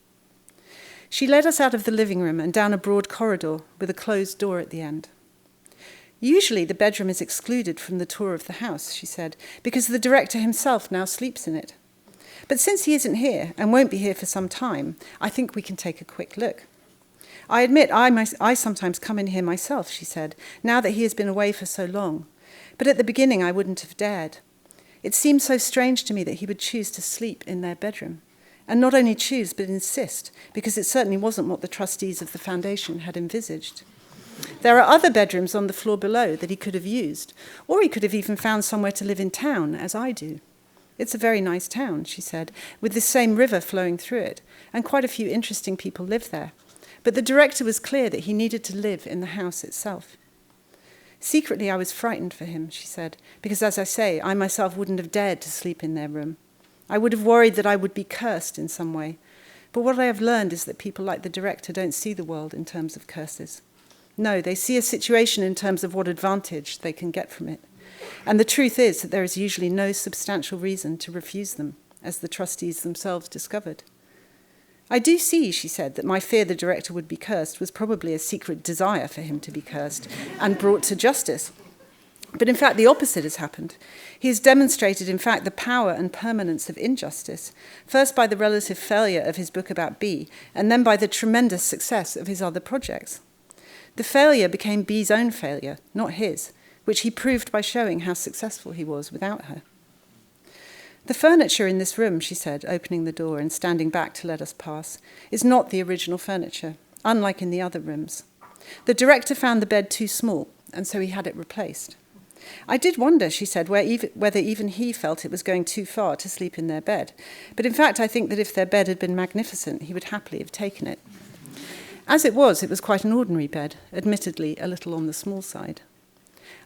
She led us out of the living room and down a broad corridor with a closed door at the end. Usually the bedroom is excluded from the tour of the house, she said, because the director himself now sleeps in it. But since he isn't here and won't be here for some time, I think we can take a quick look. I admit I sometimes come in here myself, she said, now that he has been away for so long. But at the beginning I wouldn't have dared. It seemed so strange to me that he would choose to sleep in their bedroom. And not only choose, but insist, because it certainly wasn't what the trustees of the foundation had envisaged. There are other bedrooms on the floor below that he could have used, or he could have even found somewhere to live in town, as I do. It's a very nice town, she said, with the same river flowing through it, and quite a few interesting people live there. But the director was clear that he needed to live in the house itself. Secretly, I was frightened for him, she said, because, as I say, I myself wouldn't have dared to sleep in their room. I would have worried that I would be cursed in some way. But what I have learned is that people like the director don't see the world in terms of curses. No, they see a situation in terms of what advantage they can get from it. And the truth is that there is usually no substantial reason to refuse them, as the trustees themselves discovered. I do see, she said, that my fear the director would be cursed was probably a secret desire for him to be cursed and brought to justice. But in fact, the opposite has happened. He has demonstrated, in fact, the power and permanence of injustice, first by the relative failure of his book about B, and then by the tremendous success of his other projects. The failure became B's own failure, not his, which he proved by showing how successful he was without her. The furniture in this room, she said, opening the door and standing back to let us pass, is not the original furniture, unlike in the other rooms. The director found the bed too small, and so he had it replaced. I did wonder, she said, whether even he felt it was going too far to sleep in their bed. But in fact, I think that if their bed had been magnificent, he would happily have taken it. As it was quite an ordinary bed, admittedly a little on the small side.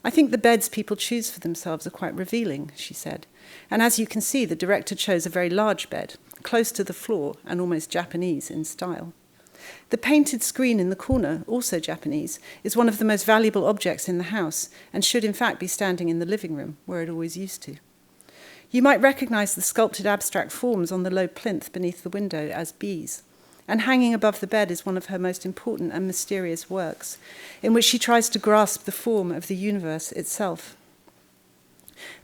I think the beds people choose for themselves are quite revealing, she said. And as you can see, the director chose a very large bed, close to the floor and almost Japanese in style. The painted screen in the corner, also Japanese, is one of the most valuable objects in the house and should in fact be standing in the living room, where it always used to. You might recognize the sculpted abstract forms on the low plinth beneath the window as bees. And hanging above the bed is one of her most important and mysterious works, in which she tries to grasp the form of the universe itself.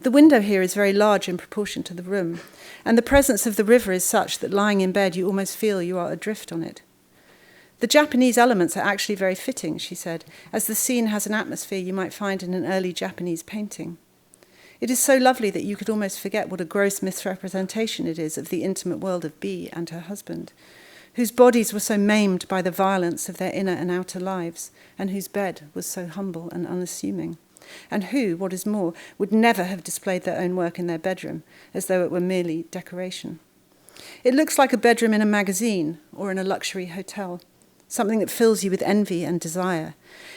The window here is very large in proportion to the room, and the presence of the river is such that lying in bed you almost feel you are adrift on it. The Japanese elements are actually very fitting, she said, as the scene has an atmosphere you might find in an early Japanese painting. It is so lovely that you could almost forget what a gross misrepresentation it is of the intimate world of B and her husband, whose bodies were so maimed by the violence of their inner and outer lives, and whose bed was so humble and unassuming, and who, what is more, would never have displayed their own work in their bedroom, as though it were merely decoration. It looks like a bedroom in a magazine or in a luxury hotel, something that fills you with envy and desire,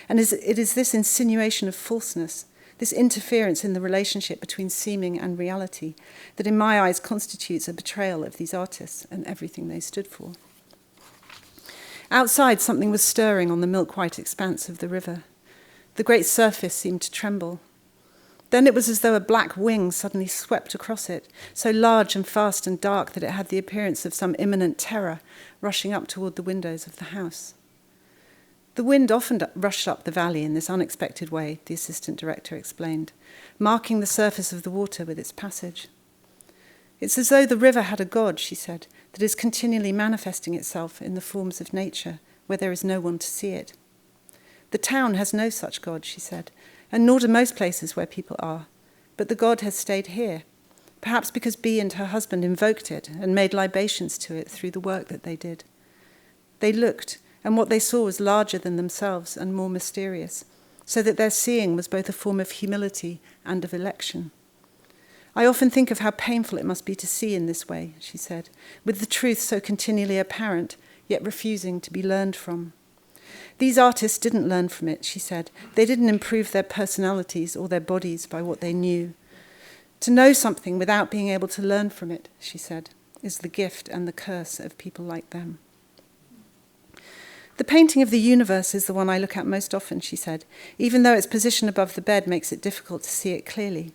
and it is this insinuation of falseness, this interference in the relationship between seeming and reality, that in my eyes constitutes a betrayal of these artists and everything they stood for. Outside, something was stirring on the milk-white expanse of the river. The great surface seemed to tremble. Then it was as though a black wing suddenly swept across it, so large and fast and dark that it had the appearance of some imminent terror rushing up toward the windows of the house. The wind often rushed up the valley in this unexpected way, the assistant director explained, marking the surface of the water with its passage. It's as though the river had a god, she said, that is continually manifesting itself in the forms of nature, where there is no one to see it. The town has no such god, she said, and nor do most places where people are, but the god has stayed here, perhaps because B and her husband invoked it and made libations to it through the work that they did. They looked, and what they saw was larger than themselves and more mysterious, so that their seeing was both a form of humility and of election. I often think of how painful it must be to see in this way, she said, with the truth so continually apparent, yet refusing to be learned from. These artists didn't learn from it, she said. They didn't improve their personalities or their bodies by what they knew. To know something without being able to learn from it, she said, is the gift and the curse of people like them. The painting of the universe is the one I look at most often, she said, even though its position above the bed makes it difficult to see it clearly.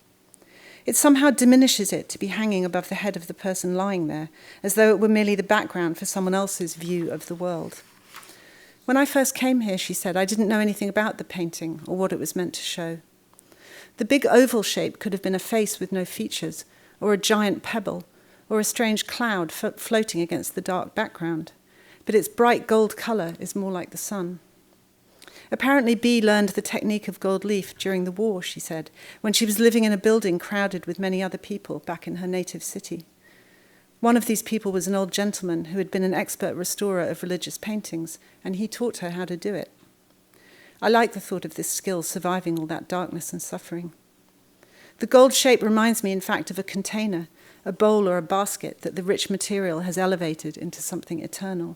It somehow diminishes it to be hanging above the head of the person lying there, as though it were merely the background for someone else's view of the world. When I first came here, she said, I didn't know anything about the painting or what it was meant to show. The big oval shape could have been a face with no features, or a giant pebble, or a strange cloud floating against the dark background. But its bright gold colour is more like the sun. Apparently Bee learned the technique of gold leaf during the war, she said, when she was living in a building crowded with many other people back in her native city. One of these people was an old gentleman who had been an expert restorer of religious paintings, and he taught her how to do it. I like the thought of this skill surviving all that darkness and suffering. The gold shape reminds me, in fact, of a container, a bowl or a basket that the rich material has elevated into something eternal.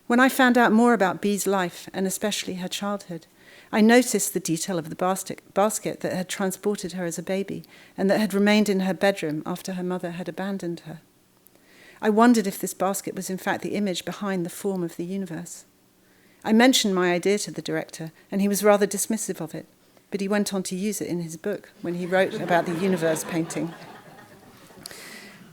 When I found out more about Bee's life, and especially her childhood, I noticed the detail of the basket that had transported her as a baby and that had remained in her bedroom after her mother had abandoned her. I wondered if this basket was in fact the image behind the form of the universe. I mentioned my idea to the director, and he was rather dismissive of it, but he went on to use it in his book when he wrote about the universe painting.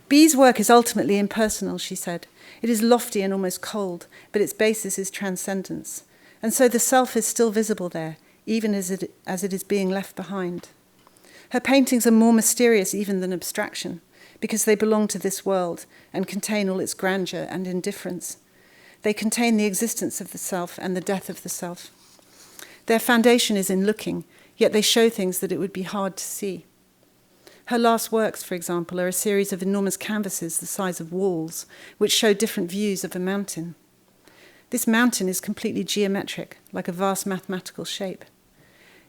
Bee's work is ultimately impersonal, she said. It is lofty and almost cold, but its basis is transcendence. And so the self is still visible there, even as it is being left behind. Her paintings are more mysterious even than abstraction, because they belong to this world and contain all its grandeur and indifference. They contain the existence of the self and the death of the self. Their foundation is in looking, yet they show things that it would be hard to see. Her last works, for example, are a series of enormous canvases the size of walls, which show different views of a mountain. This mountain is completely geometric, like a vast mathematical shape.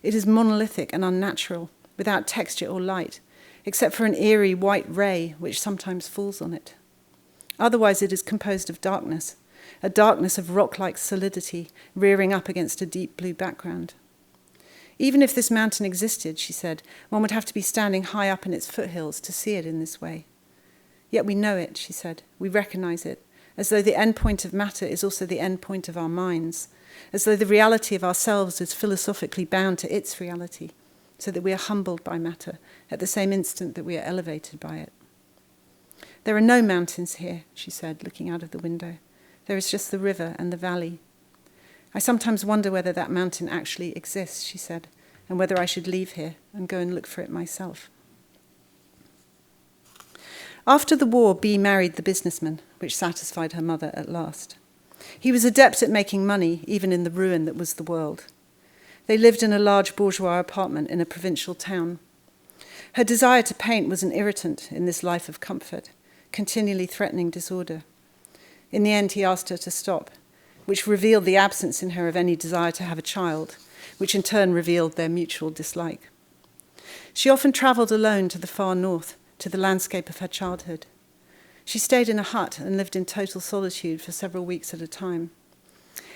It is monolithic and unnatural, without texture or light, except for an eerie white ray which sometimes falls on it. Otherwise it is composed of darkness, a darkness of rock-like solidity rearing up against a deep blue background. Even if this mountain existed, she said, one would have to be standing high up in its foothills to see it in this way. Yet we know it, she said. We recognize it, as though the end point of matter is also the end point of our minds, as though the reality of ourselves is philosophically bound to its reality, so that we are humbled by matter at the same instant that we are elevated by it. There are no mountains here, she said, looking out of the window. There is just the river and the valley. I sometimes wonder whether that mountain actually exists, she said, and whether I should leave here and go and look for it myself. After the war, Bee married the businessman, which satisfied her mother at last. He was adept at making money, even in the ruin that was the world. They lived in a large bourgeois apartment in a provincial town. Her desire to paint was an irritant in this life of comfort, continually threatening disorder. In the end, he asked her to stop, which revealed the absence in her of any desire to have a child, which in turn revealed their mutual dislike. She often travelled alone to the far north, to the landscape of her childhood. She stayed in a hut and lived in total solitude for several weeks at a time.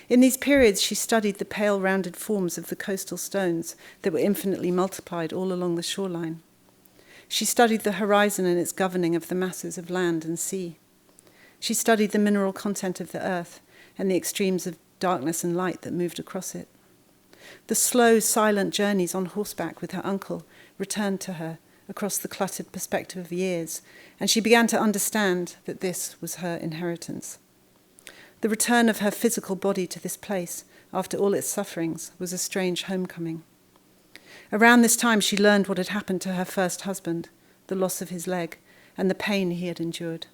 In these periods, she studied the pale, rounded forms of the coastal stones that were infinitely multiplied all along the shoreline. She studied the horizon and its governing of the masses of land and sea. She studied the mineral content of the earth and the extremes of darkness and light that moved across it. The slow, silent journeys on horseback with her uncle returned to her across the cluttered perspective of years, and she began to understand that this was her inheritance. The return of her physical body to this place, after all its sufferings, was a strange homecoming. Around this time, she learned what had happened to her first husband, the loss of his leg, and the pain he had endured.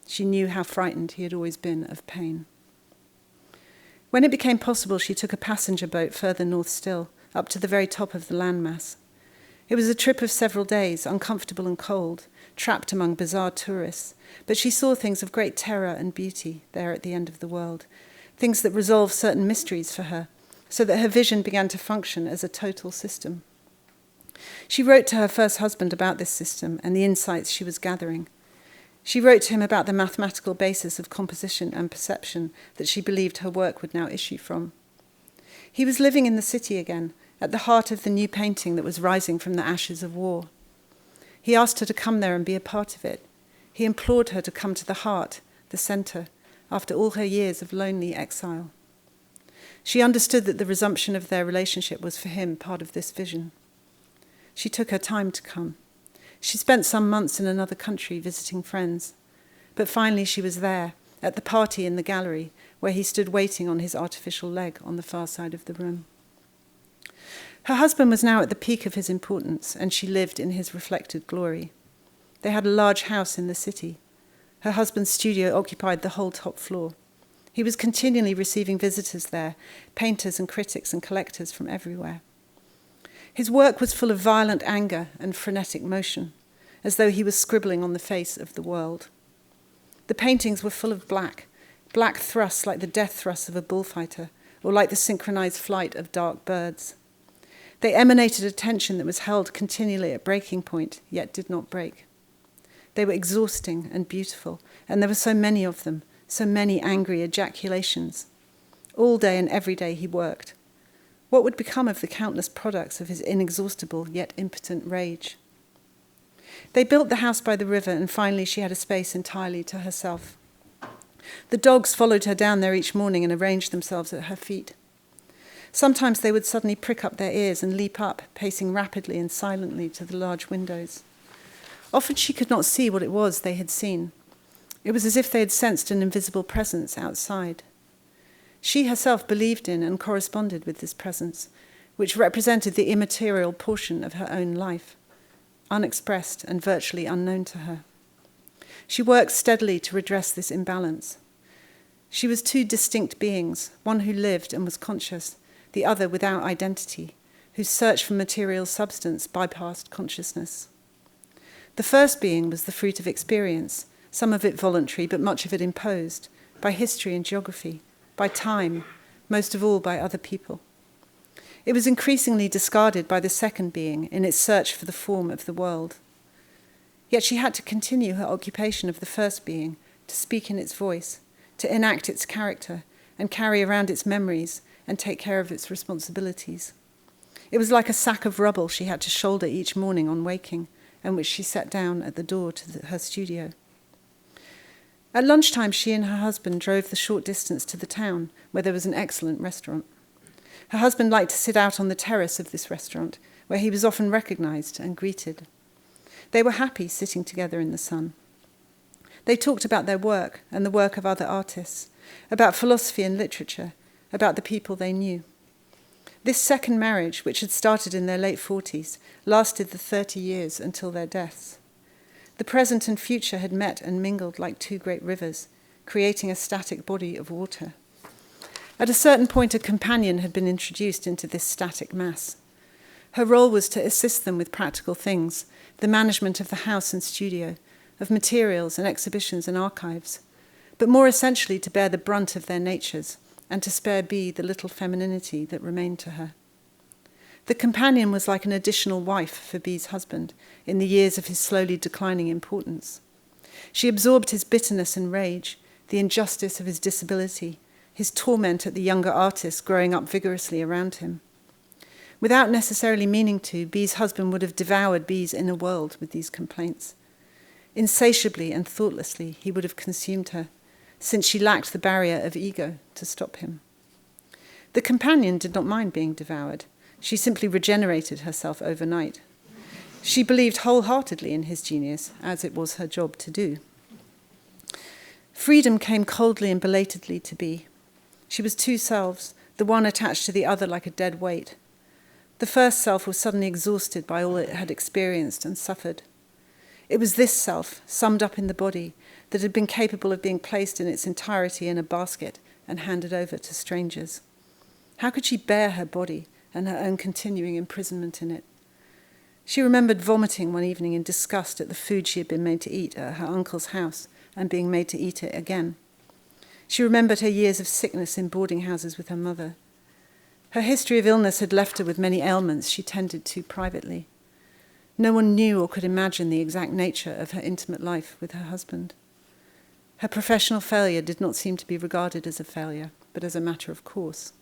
She knew how frightened he had always been of pain. When it became possible, she took a passenger boat further north still, up to the very top of the landmass. It was a trip of several days, uncomfortable and cold, trapped among bizarre tourists, but she saw things of great terror and beauty there at the end of the world, things that resolved certain mysteries for her, so that her vision began to function as a total system. She wrote to her first husband about this system and the insights she was gathering. She wrote to him about the mathematical basis of composition and perception that she believed her work would now issue from. He was living in the city again, at the heart of the new painting that was rising from the ashes of war. He asked her to come there and be a part of it. He implored her to come to the heart, the centre, after all her years of lonely exile. She understood that the resumption of their relationship was for him part of this vision. She took her time to come. She spent some months in another country visiting friends. But finally she was there, at the party in the gallery, where he stood waiting on his artificial leg on the far side of the room. Her husband was now at the peak of his importance, and she lived in his reflected glory. They had a large house in the city. Her husband's studio occupied the whole top floor. He was continually receiving visitors there, painters and critics and collectors from everywhere. His work was full of violent anger and frenetic motion, as though he was scribbling on the face of the world. The paintings were full of black thrusts like the death thrusts of a bullfighter, or like the synchronized flight of dark birds. They emanated a tension that was held continually at breaking point, yet did not break. They were exhausting and beautiful, and there were so many of them, so many angry ejaculations. All day and every day he worked. What would become of the countless products of his inexhaustible yet impotent rage? They built the house by the river, and finally she had a space entirely to herself. The dogs followed her down there each morning and arranged themselves at her feet. Sometimes they would suddenly prick up their ears and leap up, pacing rapidly and silently to the large windows. Often she could not see what it was they had seen. It was as if they had sensed an invisible presence outside. She herself believed in and corresponded with this presence, which represented the immaterial portion of her own life, unexpressed and virtually unknown to her. She worked steadily to redress this imbalance. She was two distinct beings, one who lived and was conscious, the other without identity, whose search for material substance bypassed consciousness. The first being was the fruit of experience, some of it voluntary, but much of it imposed, by history and geography, by time, most of all by other people. It was increasingly discarded by the second being in its search for the form of the world. Yet she had to continue her occupation of the first being, to speak in its voice, to enact its character, and carry around its memories, and take care of its responsibilities. It was like a sack of rubble she had to shoulder each morning on waking, and which she set down at the door to her studio. At lunchtime, she and her husband drove the short distance to the town, where there was an excellent restaurant. Her husband liked to sit out on the terrace of this restaurant, where he was often recognized and greeted. They were happy sitting together in the sun. They talked about their work and the work of other artists, about philosophy and literature, about the people they knew. This second marriage, which had started in their late 40s, lasted the 30 years until their deaths. The present and future had met and mingled like two great rivers, creating a static body of water. At a certain point, a companion had been introduced into this static mass. Her role was to assist them with practical things, the management of the house and studio, of materials and exhibitions and archives, but more essentially to bear the brunt of their natures, and to spare Bee the little femininity that remained to her. The companion was like an additional wife for Bee's husband in the years of his slowly declining importance. She absorbed his bitterness and rage, the injustice of his disability, his torment at the younger artists growing up vigorously around him. Without necessarily meaning to, Bee's husband would have devoured Bee's inner world with these complaints. Insatiably and thoughtlessly, he would have consumed her, since she lacked the barrier of ego to stop him. The companion did not mind being devoured. She simply regenerated herself overnight. She believed wholeheartedly in his genius, as it was her job to do. Freedom came coldly and belatedly to Bee. She was two selves, the one attached to the other like a dead weight. The first self was suddenly exhausted by all it had experienced and suffered. It was this self, summed up in the body, that had been capable of being placed in its entirety in a basket and handed over to strangers. How could she bear her body and her own continuing imprisonment in it? She remembered vomiting one evening in disgust at the food she had been made to eat at her uncle's house and being made to eat it again. She remembered her years of sickness in boarding houses with her mother. Her history of illness had left her with many ailments she tended to privately. No one knew or could imagine the exact nature of her intimate life with her husband. Her professional failure did not seem to be regarded as a failure, but as a matter of course.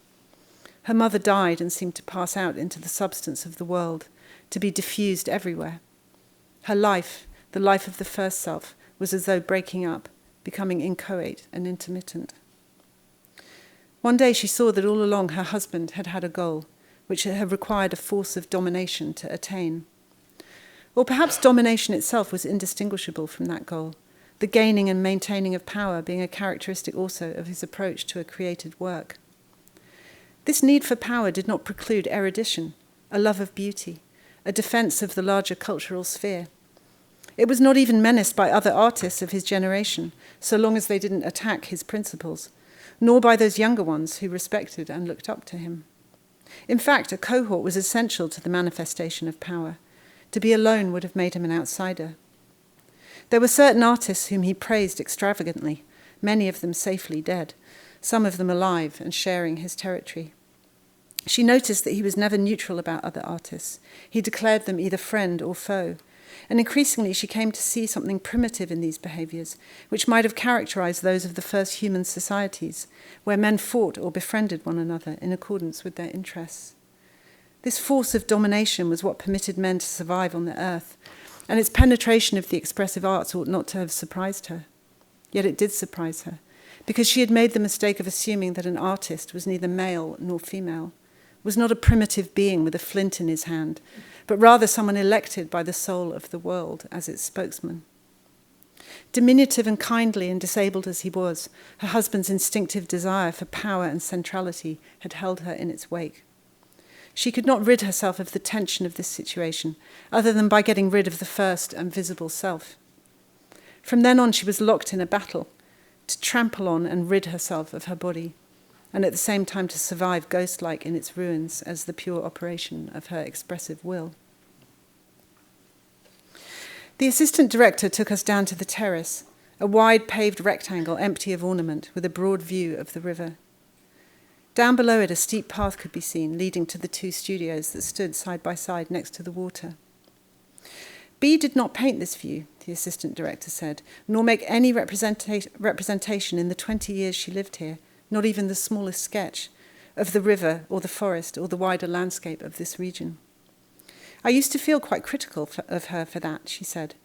Her mother died and seemed to pass out into the substance of the world, to be diffused everywhere. Her life, the life of the first self, was as though breaking up, becoming inchoate and intermittent. One day she saw that all along her husband had had a goal, which had required a force of domination to attain. Or perhaps domination itself was indistinguishable from that goal, the gaining and maintaining of power being a characteristic also of his approach to a created work. This need for power did not preclude erudition, a love of beauty, a defense of the larger cultural sphere. It was not even menaced by other artists of his generation, so long as they didn't attack his principles, nor by those younger ones who respected and looked up to him. In fact, a cohort was essential to the manifestation of power. To be alone would have made him an outsider. There were certain artists whom he praised extravagantly, many of them safely dead, some of them alive and sharing his territory. She noticed that he was never neutral about other artists. He declared them either friend or foe. And increasingly she came to see something primitive in these behaviours, which might have characterised those of the first human societies, where men fought or befriended one another in accordance with their interests. This force of domination was what permitted men to survive on the earth, and its penetration of the expressive arts ought not to have surprised her. Yet it did surprise her, because she had made the mistake of assuming that an artist was neither male nor female, was not a primitive being with a flint in his hand, but rather someone elected by the soul of the world as its spokesman. Diminutive and kindly and disabled as he was, her husband's instinctive desire for power and centrality had held her in its wake. She could not rid herself of the tension of this situation, other than by getting rid of the first and visible self. From then on she was locked in a battle, to trample on and rid herself of her body, and at the same time to survive ghost-like in its ruins as the pure operation of her expressive will. The assistant director took us down to the terrace, a wide paved rectangle empty of ornament with a broad view of the river. Down below it a steep path could be seen, leading to the two studios that stood side by side next to the water. B did not paint this view, the assistant director said, nor make any representation in the 20 years she lived here, not even the smallest sketch, of the river or the forest or the wider landscape of this region. I used to feel quite critical of her for that, she said,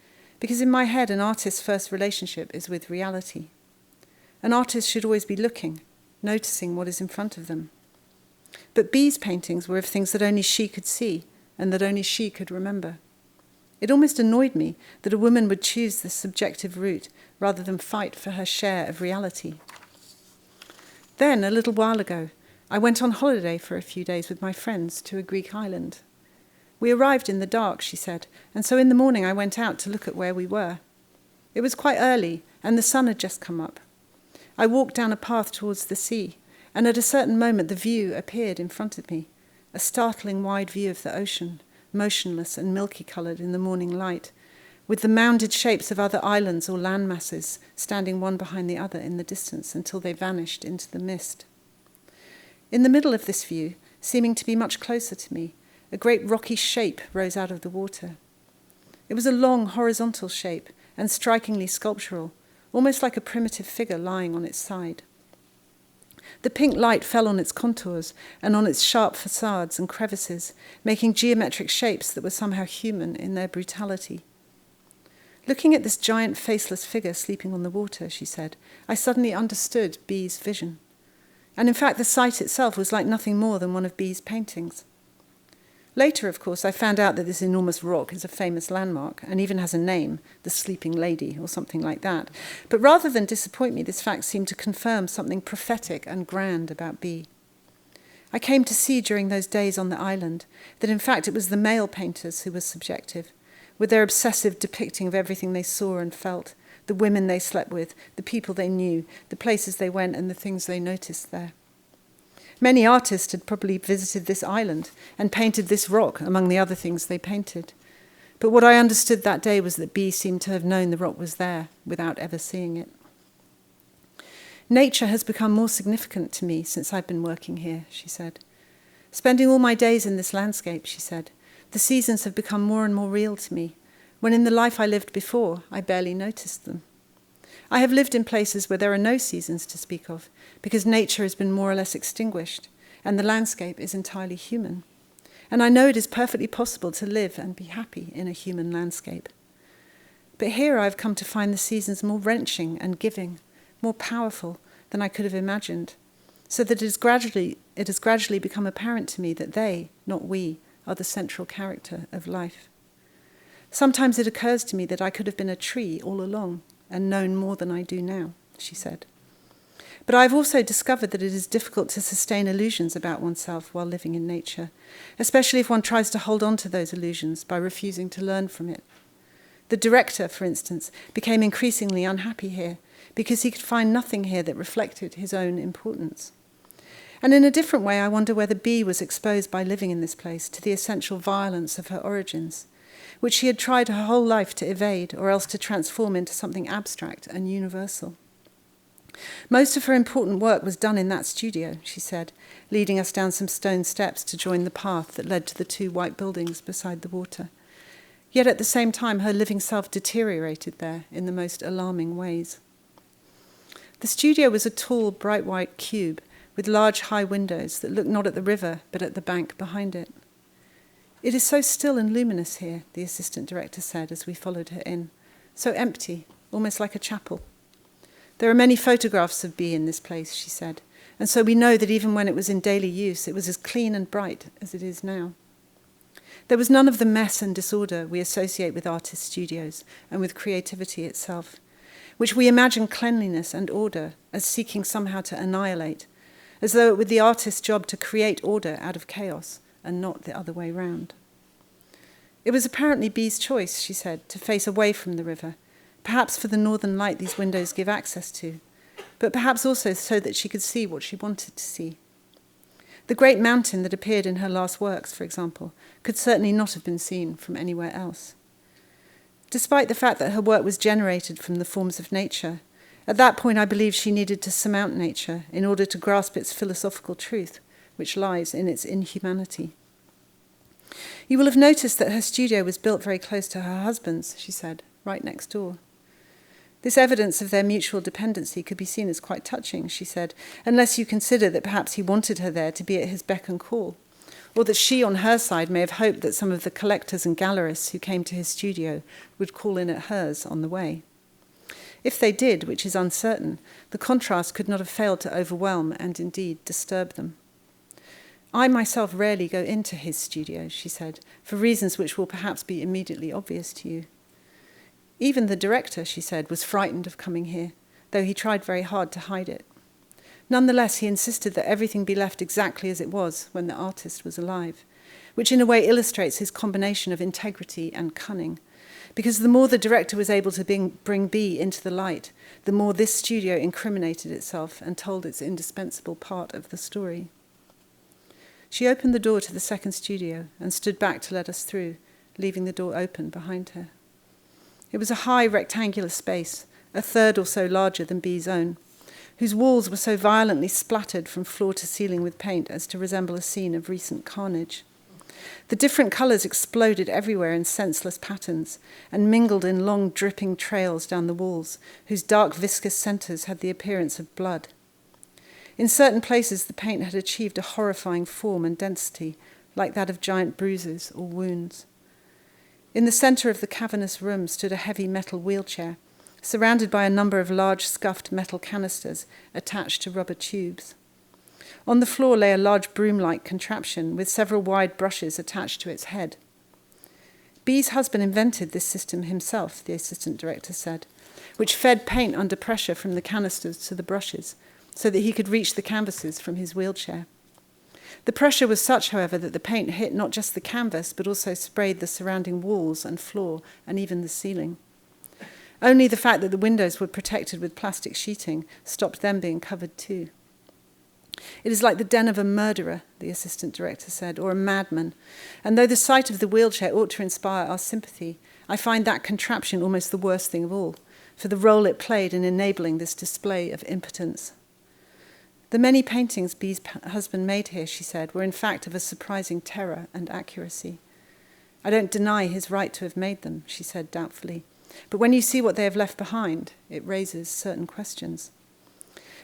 because in my head an artist's first relationship is with reality. An artist should always be looking, noticing what is in front of them. But B's paintings were of things that only she could see and that only she could remember. It almost annoyed me that a woman would choose this subjective route rather than fight for her share of reality. Then, a little while ago, I went on holiday for a few days with my friends to a Greek island. We arrived in the dark, she said, and so in the morning I went out to look at where we were. It was quite early, and the sun had just come up. I walked down a path towards the sea, and at a certain moment the view appeared in front of me, a startling wide view of the ocean, motionless and milky-coloured in the morning light, with the mounded shapes of other islands or land masses standing one behind the other in the distance until they vanished into the mist. In the middle of this view, seeming to be much closer to me, a great rocky shape rose out of the water. It was a long horizontal shape and strikingly sculptural, almost like a primitive figure lying on its side. The pink light fell on its contours and on its sharp facades and crevices, making geometric shapes that were somehow human in their brutality. Looking at this giant faceless figure sleeping on the water, she said, I suddenly understood B's vision. And in fact, the sight itself was like nothing more than one of B's paintings. Later, of course, I found out that this enormous rock is a famous landmark and even has a name, the Sleeping Lady or something like that. But rather than disappoint me, this fact seemed to confirm something prophetic and grand about B. I came to see during those days on the island that in fact it was the male painters who were subjective, with their obsessive depicting of everything they saw and felt, the women they slept with, the people they knew, the places they went and the things they noticed there. Many artists had probably visited this island and painted this rock among the other things they painted. But what I understood that day was that B seemed to have known the rock was there without ever seeing it. Nature has become more significant to me since I've been working here, she said. Spending all my days in this landscape, she said, the seasons have become more and more real to me, when in the life I lived before, I barely noticed them. I have lived in places where there are no seasons to speak of, because nature has been more or less extinguished, and the landscape is entirely human. And I know it is perfectly possible to live and be happy in a human landscape. But here I have come to find the seasons more wrenching and giving, more powerful than I could have imagined, so that it has gradually become apparent to me that they, not we, are the central character of life. Sometimes it occurs to me that I could have been a tree all along and known more than I do now, she said. But I've also discovered that it is difficult to sustain illusions about oneself while living in nature, especially if one tries to hold on to those illusions by refusing to learn from it. The director, for instance, became increasingly unhappy here because he could find nothing here that reflected his own importance. And in a different way, I wonder whether B was exposed by living in this place to the essential violence of her origins, which she had tried her whole life to evade or else to transform into something abstract and universal. Most of her important work was done in that studio, she said, leading us down some stone steps to join the path that led to the 2 white buildings beside the water. Yet at the same time, her living self deteriorated there in the most alarming ways. The studio was a tall, bright white cube with large, high windows that looked not at the river, but at the bank behind it. "It is so still and luminous here," the assistant director said as we followed her in. "So empty, almost like a chapel. There are many photographs of B in this place," she said, "and so we know that even when it was in daily use, it was as clean and bright as it is now." There was none of the mess and disorder we associate with artist studios and with creativity itself, which we imagine cleanliness and order as seeking somehow to annihilate, as though it were the artist's job to create order out of chaos and not the other way round. It was apparently B's choice, she said, to face away from the river, perhaps for the northern light these windows give access to, but perhaps also so that she could see what she wanted to see. The great mountain that appeared in her last works, for example, could certainly not have been seen from anywhere else. Despite the fact that her work was generated from the forms of nature, at that point I believed she needed to surmount nature in order to grasp its philosophical truth, which lies in its inhumanity. "You will have noticed that her studio was built very close to her husband's," she said, "right next door. This evidence of their mutual dependency could be seen as quite touching," she said, "unless you consider that perhaps he wanted her there to be at his beck and call, or that she on her side may have hoped that some of the collectors and gallerists who came to his studio would call in at hers on the way. If they did, which is uncertain, the contrast could not have failed to overwhelm and indeed disturb them. I myself rarely go into his studio," she said, "for reasons which will perhaps be immediately obvious to you. Even the director," she said, "was frightened of coming here, though he tried very hard to hide it. Nonetheless, he insisted that everything be left exactly as it was when the artist was alive, which in a way illustrates his combination of integrity and cunning, because the more the director was able to bring B into the light, the more this studio incriminated itself and told its indispensable part of the story." She opened the door to the second studio and stood back to let us through, leaving the door open behind her. It was a high rectangular space, a third or so larger than B's own, whose walls were so violently splattered from floor to ceiling with paint as to resemble a scene of recent carnage. The different colours exploded everywhere in senseless patterns and mingled in long dripping trails down the walls, whose dark viscous centres had the appearance of blood. In certain places the paint had achieved a horrifying form and density, like that of giant bruises or wounds. In the centre of the cavernous room stood a heavy metal wheelchair, surrounded by a number of large scuffed metal canisters attached to rubber tubes. On the floor lay a large broom-like contraption with several wide brushes attached to its head. B's husband invented this system himself, the assistant director said, which fed paint under pressure from the canisters to the brushes, so that he could reach the canvases from his wheelchair. The pressure was such, however, that the paint hit not just the canvas, but also sprayed the surrounding walls and floor and even the ceiling. Only the fact that the windows were protected with plastic sheeting stopped them being covered too. "It is like the den of a murderer," the assistant director said, "or a madman. And though the sight of the wheelchair ought to inspire our sympathy, I find that contraption almost the worst thing of all, for the role it played in enabling this display of impotence." The many paintings B's husband made here, she said, were in fact of a surprising terror and accuracy. "I don't deny his right to have made them," she said doubtfully, "but when you see what they have left behind, it raises certain questions."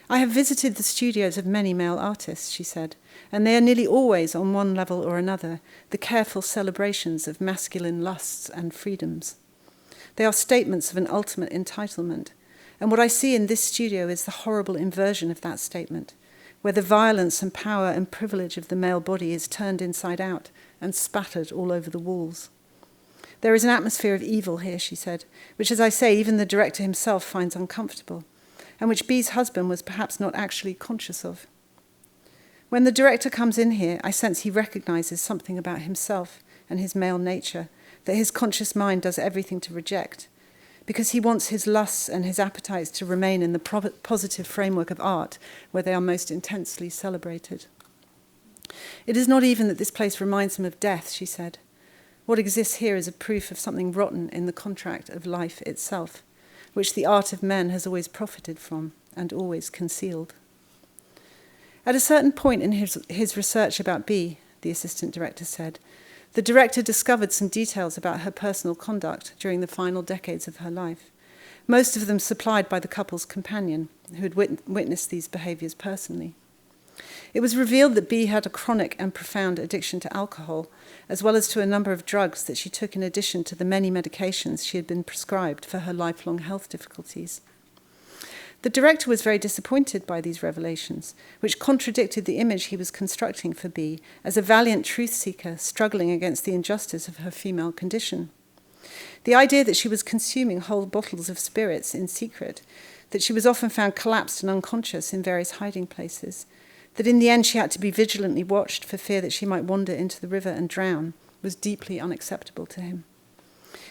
"I have visited the studios of many male artists," she said, "and they are nearly always, on one level or another, the careful celebrations of masculine lusts and freedoms. They are statements of an ultimate entitlement, and what I see in this studio is the horrible inversion of that statement, where the violence and power and privilege of the male body is turned inside out and spattered all over the walls. There is an atmosphere of evil here, she said, which, as I say, even the director himself finds uncomfortable, and which B's husband was perhaps not actually conscious of. When the director comes in here, I sense he recognizes something about himself and his male nature that his conscious mind does everything to reject, because he wants his lusts and his appetites to remain in the positive framework of art where they are most intensely celebrated. It is not even that this place reminds him of death, she said. What exists here is a proof of something rotten in the contract of life itself, which the art of men has always profited from and always concealed. At a certain point in his research about B, the assistant director said, the director discovered some details about her personal conduct during the final decades of her life, most of them supplied by the couple's companion, who had witnessed these behaviours personally. It was revealed that B had a chronic and profound addiction to alcohol, as well as to a number of drugs that she took in addition to the many medications she had been prescribed for her lifelong health difficulties. The director was very disappointed by these revelations, which contradicted the image he was constructing for B as a valiant truth-seeker struggling against the injustice of her female condition. The idea that she was consuming whole bottles of spirits in secret, that she was often found collapsed and unconscious in various hiding places, that in the end she had to be vigilantly watched for fear that she might wander into the river and drown, was deeply unacceptable to him.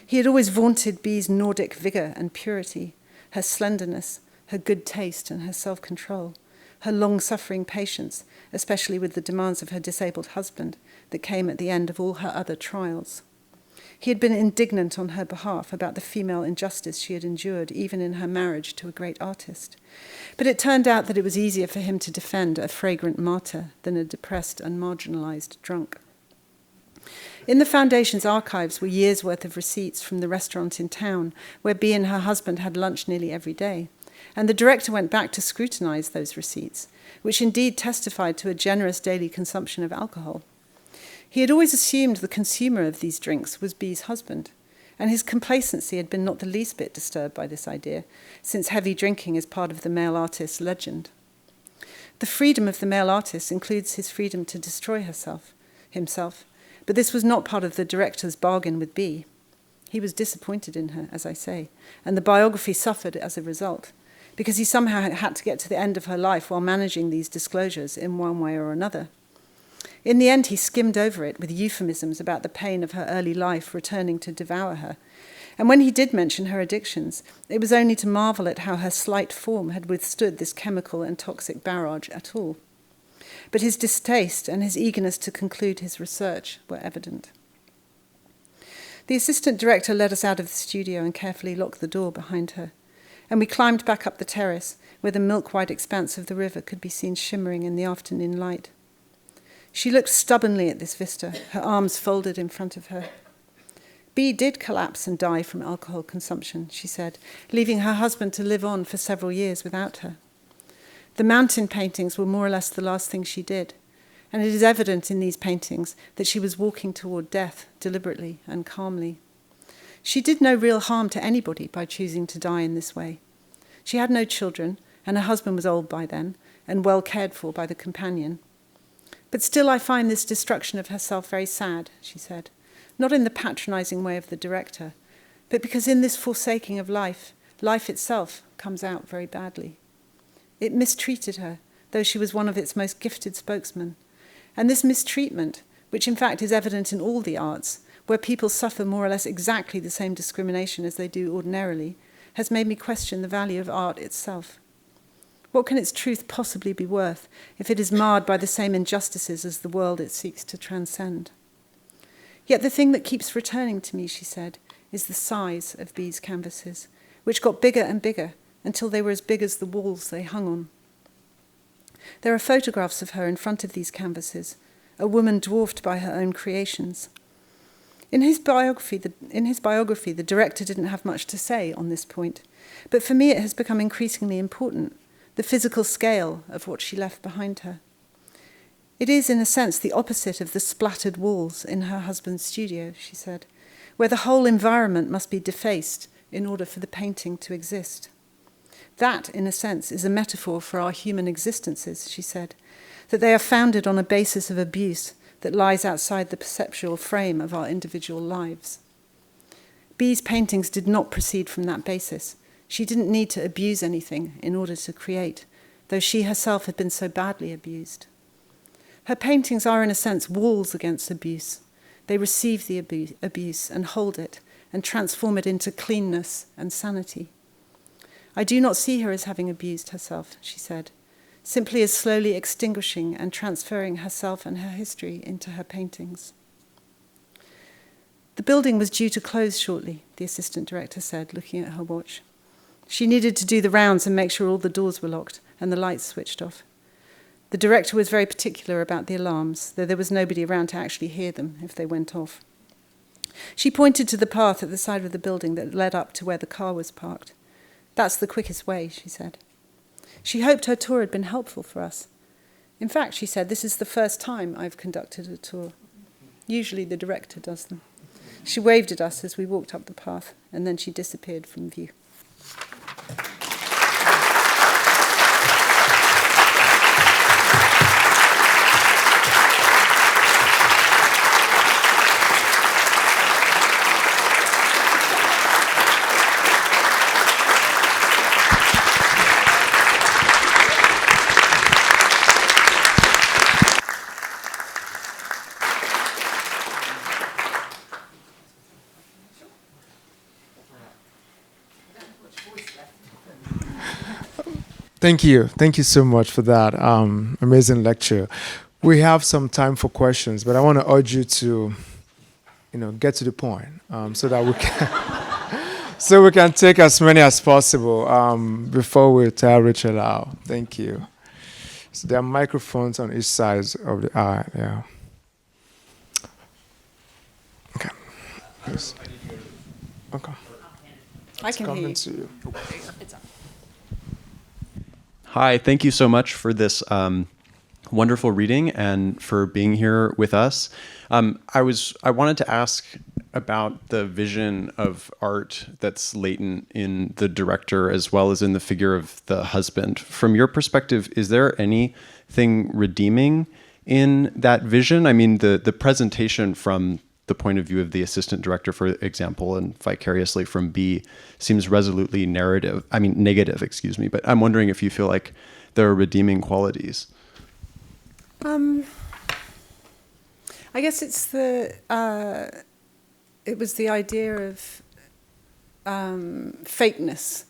He had always vaunted B's Nordic vigour and purity, her slenderness, her good taste and her self-control, her long-suffering patience, especially with the demands of her disabled husband that came at the end of all her other trials. He had been indignant on her behalf about the female injustice she had endured even in her marriage to a great artist. But it turned out that it was easier for him to defend a fragrant martyr than a depressed and marginalised drunk. In the Foundation's archives were years' worth of receipts from the restaurant in town where B and her husband had lunch nearly every day. And the director went back to scrutinise those receipts, which indeed testified to a generous daily consumption of alcohol. He had always assumed the consumer of these drinks was B's husband, and his complacency had been not the least bit disturbed by this idea, since heavy drinking is part of the male artist's legend. The freedom of the male artist includes his freedom to destroy himself, but this was not part of the director's bargain with B. He was disappointed in her, as I say, and the biography suffered as a result, because he somehow had to get to the end of her life while managing these disclosures in one way or another. In the end, he skimmed over it with euphemisms about the pain of her early life returning to devour her. And when he did mention her addictions, it was only to marvel at how her slight form had withstood this chemical and toxic barrage at all. But his distaste and his eagerness to conclude his research were evident. The assistant director led us out of the studio and carefully locked the door behind her. And we climbed back up the terrace, where the milk-white expanse of the river could be seen shimmering in the afternoon light. She looked stubbornly at this vista, her arms folded in front of her. B did collapse and die from alcohol consumption, she said, leaving her husband to live on for several years without her. The mountain paintings were more or less the last thing she did, and it is evident in these paintings that she was walking toward death deliberately and calmly. She did no real harm to anybody by choosing to die in this way. She had no children, and her husband was old by then, and well cared for by the companion. But still I find this destruction of herself very sad, she said, not in the patronising way of the director, but because in this forsaking of life, life itself comes out very badly. It mistreated her, though she was one of its most gifted spokesmen. And this mistreatment, which in fact is evident in all the arts, where people suffer more or less exactly the same discrimination as they do ordinarily, has made me question the value of art itself. What can its truth possibly be worth if it is marred by the same injustices as the world it seeks to transcend? Yet the thing that keeps returning to me, she said, is the size of B's canvases, which got bigger and bigger until they were as big as the walls they hung on. There are photographs of her in front of these canvases, a woman dwarfed by her own creations. In his biography, the director didn't have much to say on this point, but for me it has become increasingly important, the physical scale of what she left behind her. It is, in a sense, the opposite of the splattered walls in her husband's studio, she said, where the whole environment must be defaced in order for the painting to exist. That, in a sense, is a metaphor for our human existences, she said, that they are founded on a basis of abuse that lies outside the perceptual frame of our individual lives. B's paintings did not proceed from that basis. She didn't need to abuse anything in order to create, though she herself had been so badly abused. Her paintings are, in a sense, walls against abuse. They receive the abuse and hold it and transform it into cleanness and sanity. I do not see her as having abused herself, she said, simply as slowly extinguishing and transferring herself and her history into her paintings. The building was due to close shortly, the assistant director said, looking at her watch. She needed to do the rounds and make sure all the doors were locked and the lights switched off. The director was very particular about the alarms, though there was nobody around to actually hear them if they went off. She pointed to the path at the side of the building that led up to where the car was parked. That's the quickest way, she said. She hoped her tour had been helpful for us. In fact, she said, this is the first time I've conducted a tour. Usually the director does them. She waved at us as we walked up the path, and then she disappeared from view.
Thank you. Thank you so much for that amazing lecture. We have some time for questions, but I want to urge you to, get to the point so that we can, so we can take as many as possible before we tire Rachel out. Thank you. So there are microphones on each side of the aisle. Yeah. Okay. Yes. Okay.
I can hear you.
To you.
It's up.
Hi, thank you so much for this wonderful reading and for being here with us. I wanted to ask about the vision of art that's latent in the director as well as in the figure of the husband. From your perspective, is there anything redeeming in that vision? I mean, the presentation from the point of view of the assistant director, for example, and vicariously from B, seems resolutely negative, but I'm wondering if you feel like there are redeeming qualities.
I guess it's it was the idea of fakeness,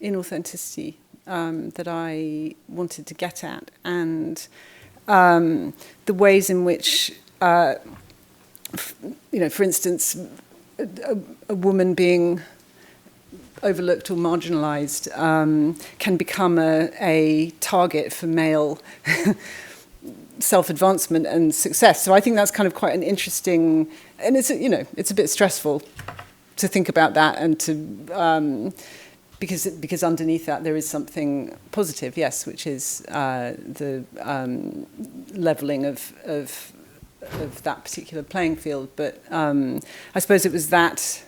inauthenticity that I wanted to get at, and the ways in which for instance, a woman being overlooked or marginalized can become a target for male self-advancement and success. So I think that's kind of quite an interesting, and it's a bit stressful to think about that and to because underneath that there is something positive, yes, which is the leveling of that particular playing field. But I suppose it was that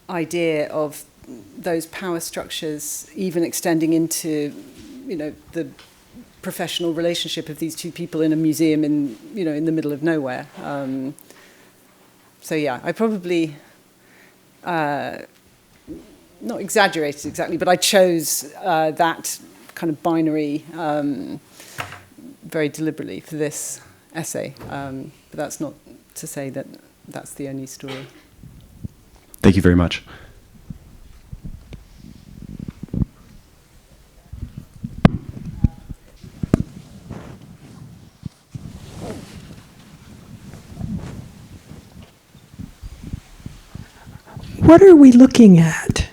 idea of those power structures even extending into, the professional relationship of these two people in a museum in the middle of nowhere. So yeah, I probably not exaggerated exactly, but I chose that kind of binary very deliberately for this essay, but that's not to say that that's the only story.
Thank you very much.
What are we looking at?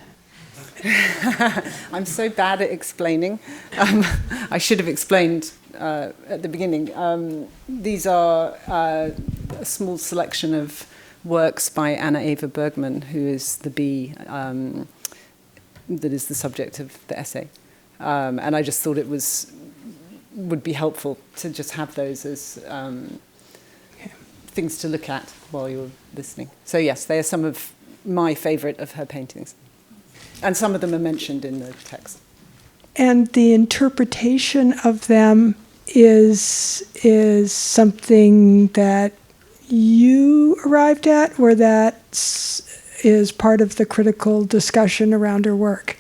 I'm so bad at explaining. I should have explained at the beginning. These are a small selection of works by Anna Eva Bergman, who is the bee that is the subject of the essay. And I just thought it would be helpful to just have those as things to look at while you're listening. So yes, they are some of my favorite of her paintings. And some of them are mentioned in the text.
And the interpretation of them is something that you arrived at, or that is part of the critical discussion around her work?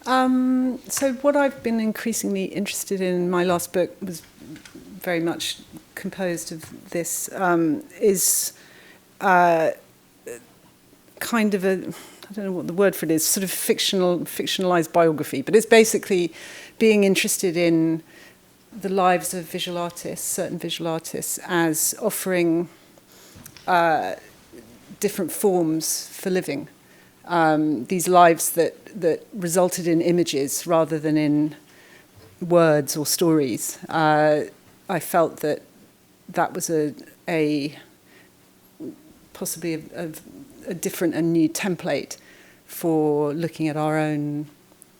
So what I've been increasingly interested in my last book was very much composed of this, is kind of a, I don't know what the word for it is, sort of fictionalized biography, but it's basically being interested in the lives of visual artists, certain visual artists, as offering different forms for living. These lives that resulted in images rather than in words or stories. I felt that was possibly a different and new template for looking at our own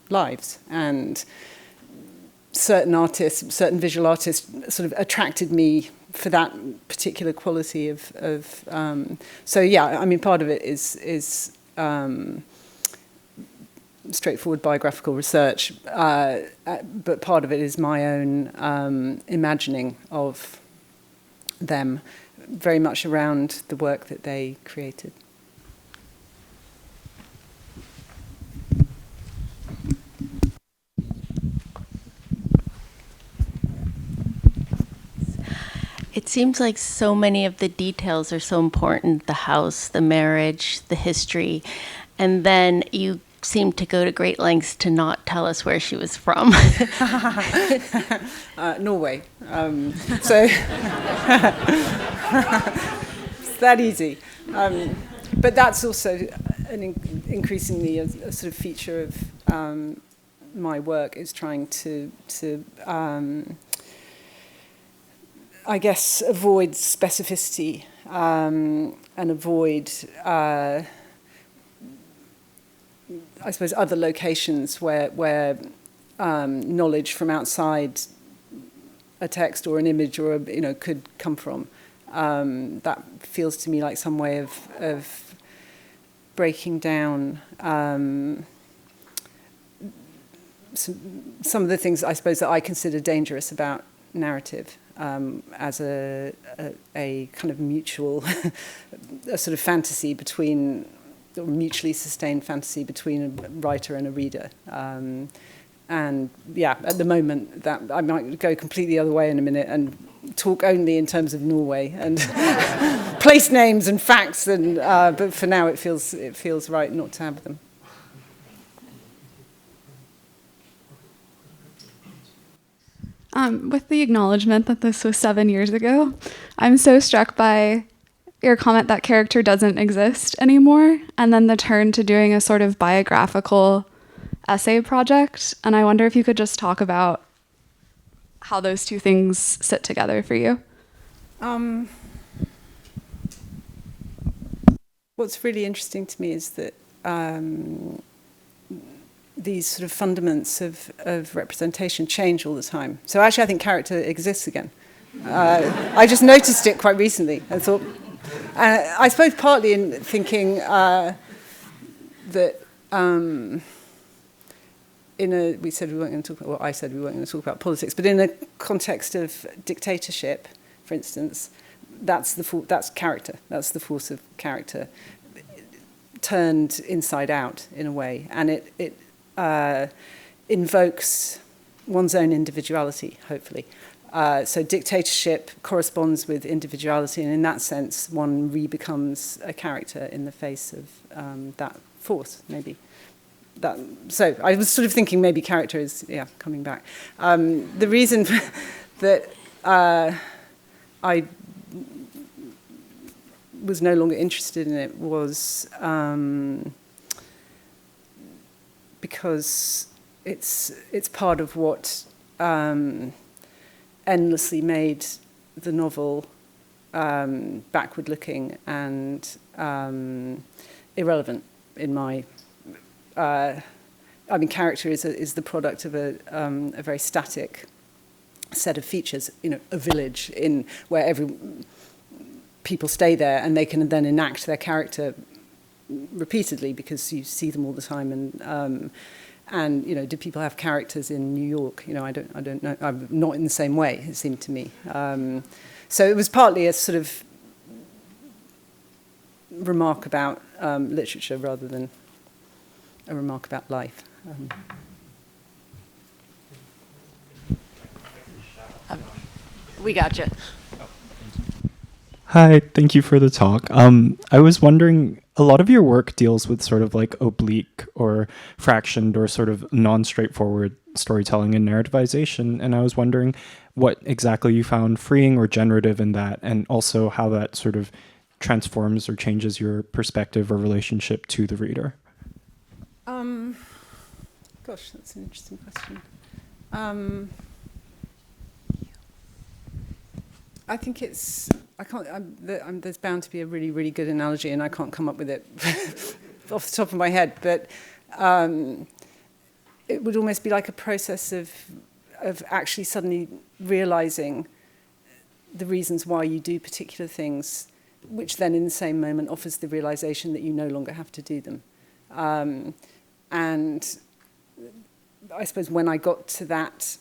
lives. And certain artists, certain visual artists sort of attracted me for that particular quality of so yeah, I mean, part of it is straightforward biographical research, but part of it is my own imagining of them, very much around the work that they created.
It seems like so many of the details are so important, the house, the marriage, the history, and then you seem to go to great lengths to not tell us where she was from.
Norway. So it's that easy. But that's also increasingly a sort of feature of my work, is trying to I guess, avoid specificity and avoid, I suppose, other locations where knowledge from outside a text or an image or could come from. That feels to me like some way of breaking down some of the things, I suppose, that I consider dangerous about narrative. As a kind of mutual, a sort of fantasy between, or mutually sustained fantasy between a writer and a reader. And yeah, at the moment, that I might go completely the other way in a minute and talk only in terms of Norway and place names and facts. And but for now, it feels right not to have them.
With the acknowledgement that this was 7 years ago, I'm so struck by your comment that character doesn't exist anymore, and then the turn to doing a sort of biographical essay project. And I wonder if you could just talk about how those two things sit together for you.
What's really interesting to me is that these sort of fundaments of representation change all the time. So actually, I think character exists again. I just noticed it quite recently and thought, I suppose partly in thinking that we said we weren't going to talk about, well, I said we weren't going to talk about politics, but in a context of dictatorship, for instance, that's character. That's the force of character turned inside out in a way, and it invokes one's own individuality, hopefully. So dictatorship corresponds with individuality, and in that sense, one re-becomes a character in the face of that force, maybe. So I was sort of thinking maybe character is, coming back. The reason that I was no longer interested in it was because it's part of what endlessly made the novel backward-looking and irrelevant in my. Character is the product of a very static set of features. A village where people stay there and they can then enact their character repeatedly because you see them all the time, and you know, do people have characters in New York? You know, I don't know. I'm not in the same way, it seemed to me. So it was partly a sort of remark about literature rather than a remark about life.
We got you.
Hi, thank you for the talk. I was wondering, a lot of your work deals with sort of like oblique or fractioned or sort of non-straightforward storytelling and narrativization, and I was wondering what exactly you found freeing or generative in that, and also how that sort of transforms or changes your perspective or relationship to the reader.
Gosh, that's an interesting question. I think it's, there's bound to be a really, really good analogy, and I can't come up with it off the top of my head, but it would almost be like a process of actually suddenly realizing the reasons why you do particular things, which then in the same moment offers the realization that you no longer have to do them. And I suppose when I got to that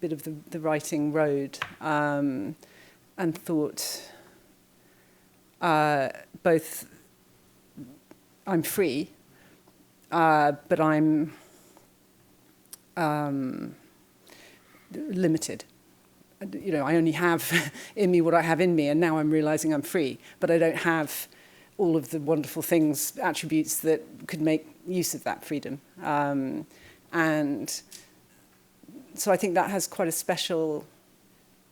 bit of the writing road, and thought both I'm free, but I'm limited. You know, I only have in me what I have in me, and now I'm realizing I'm free, but I don't have all of the wonderful things, attributes that could make use of that freedom. And so I think that has quite a special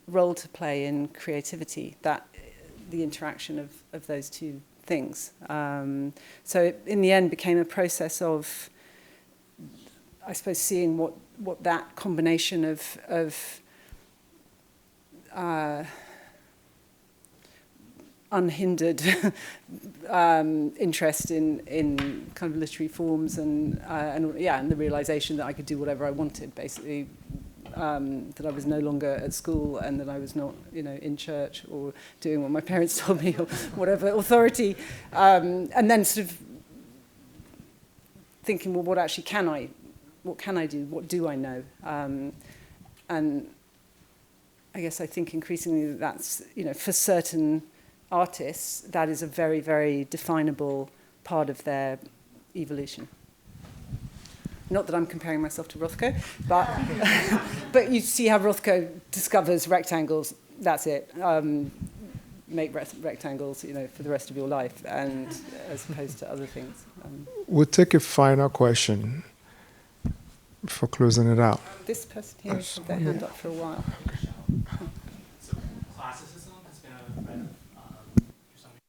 role to play in creativity, that the interaction of those two things. So it, in the end, became a process of, I suppose, seeing what that combination of unhindered interest in kind of literary forms and the realization that I could do whatever I wanted, basically, that I was no longer at school and that I was not, you know, in church or doing what my parents told me or whatever authority, and then sort of thinking, well, what can I do? What do I know? And I guess I think increasingly that's, you know, for certain artists, that is a very, very definable part of their evolution. Not that I'm comparing myself to Rothko, but but you see how Rothko discovers rectangles. That's it. Make rectangles, you know, for the rest of your life, and as opposed to other things.
We'll take a final question before closing it out.
This person here has had their hand up for a while.
So classicism has been a thread of something.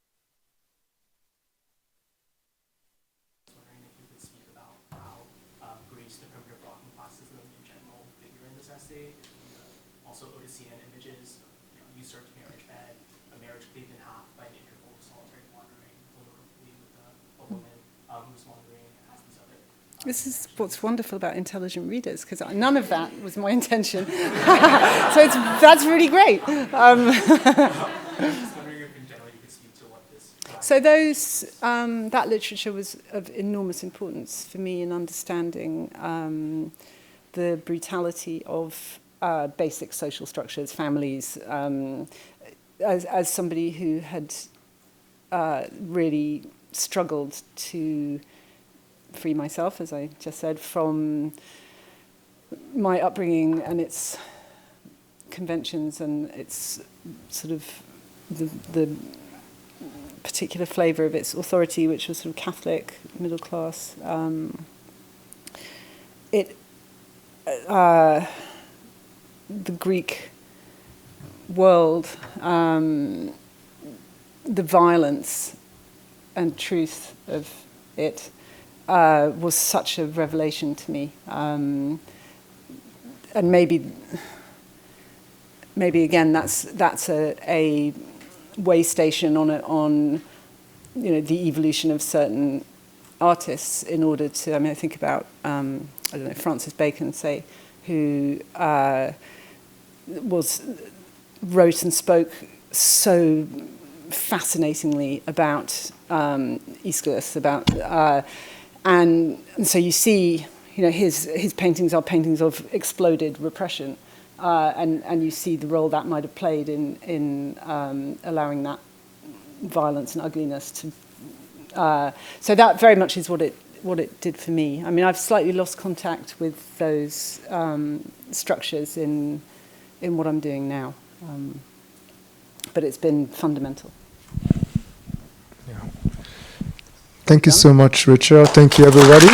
I was wondering if you could speak about how Greece, the primitive rock, and classicism in general figure in this essay. Also Odyssean images, you know, usurped marriage bed, a marriage cleaved in half by an interval of solitary wandering, notably with a woman who's wandering and has these other.
This is what's wonderful about intelligent readers, because none of that was my intention. So that's really great.
I'm just wondering if in general you could speak to what this.
So that literature was of enormous importance for me in understanding the brutality of basic social structures, families. As somebody who had really struggled to free myself, as I just said, from my upbringing and its conventions and its sort of the particular flavour of its authority, which was sort of Catholic, middle class. The Greek world, the violence and truth of it was such a revelation to me, and maybe again that's a way station on you know, the evolution of certain artists in order to, I mean, I think about I don't know, Francis Bacon, say, who wrote and spoke so fascinatingly about Aeschylus, and so you see, his paintings are paintings of exploded repression, and you see the role that might have played in allowing that violence and ugliness to. So that very much is what it did for me. I mean, I've slightly lost contact with those structures in what I'm doing now, but it's been fundamental.
Yeah. Thank you so much, Richard. Thank you, everybody.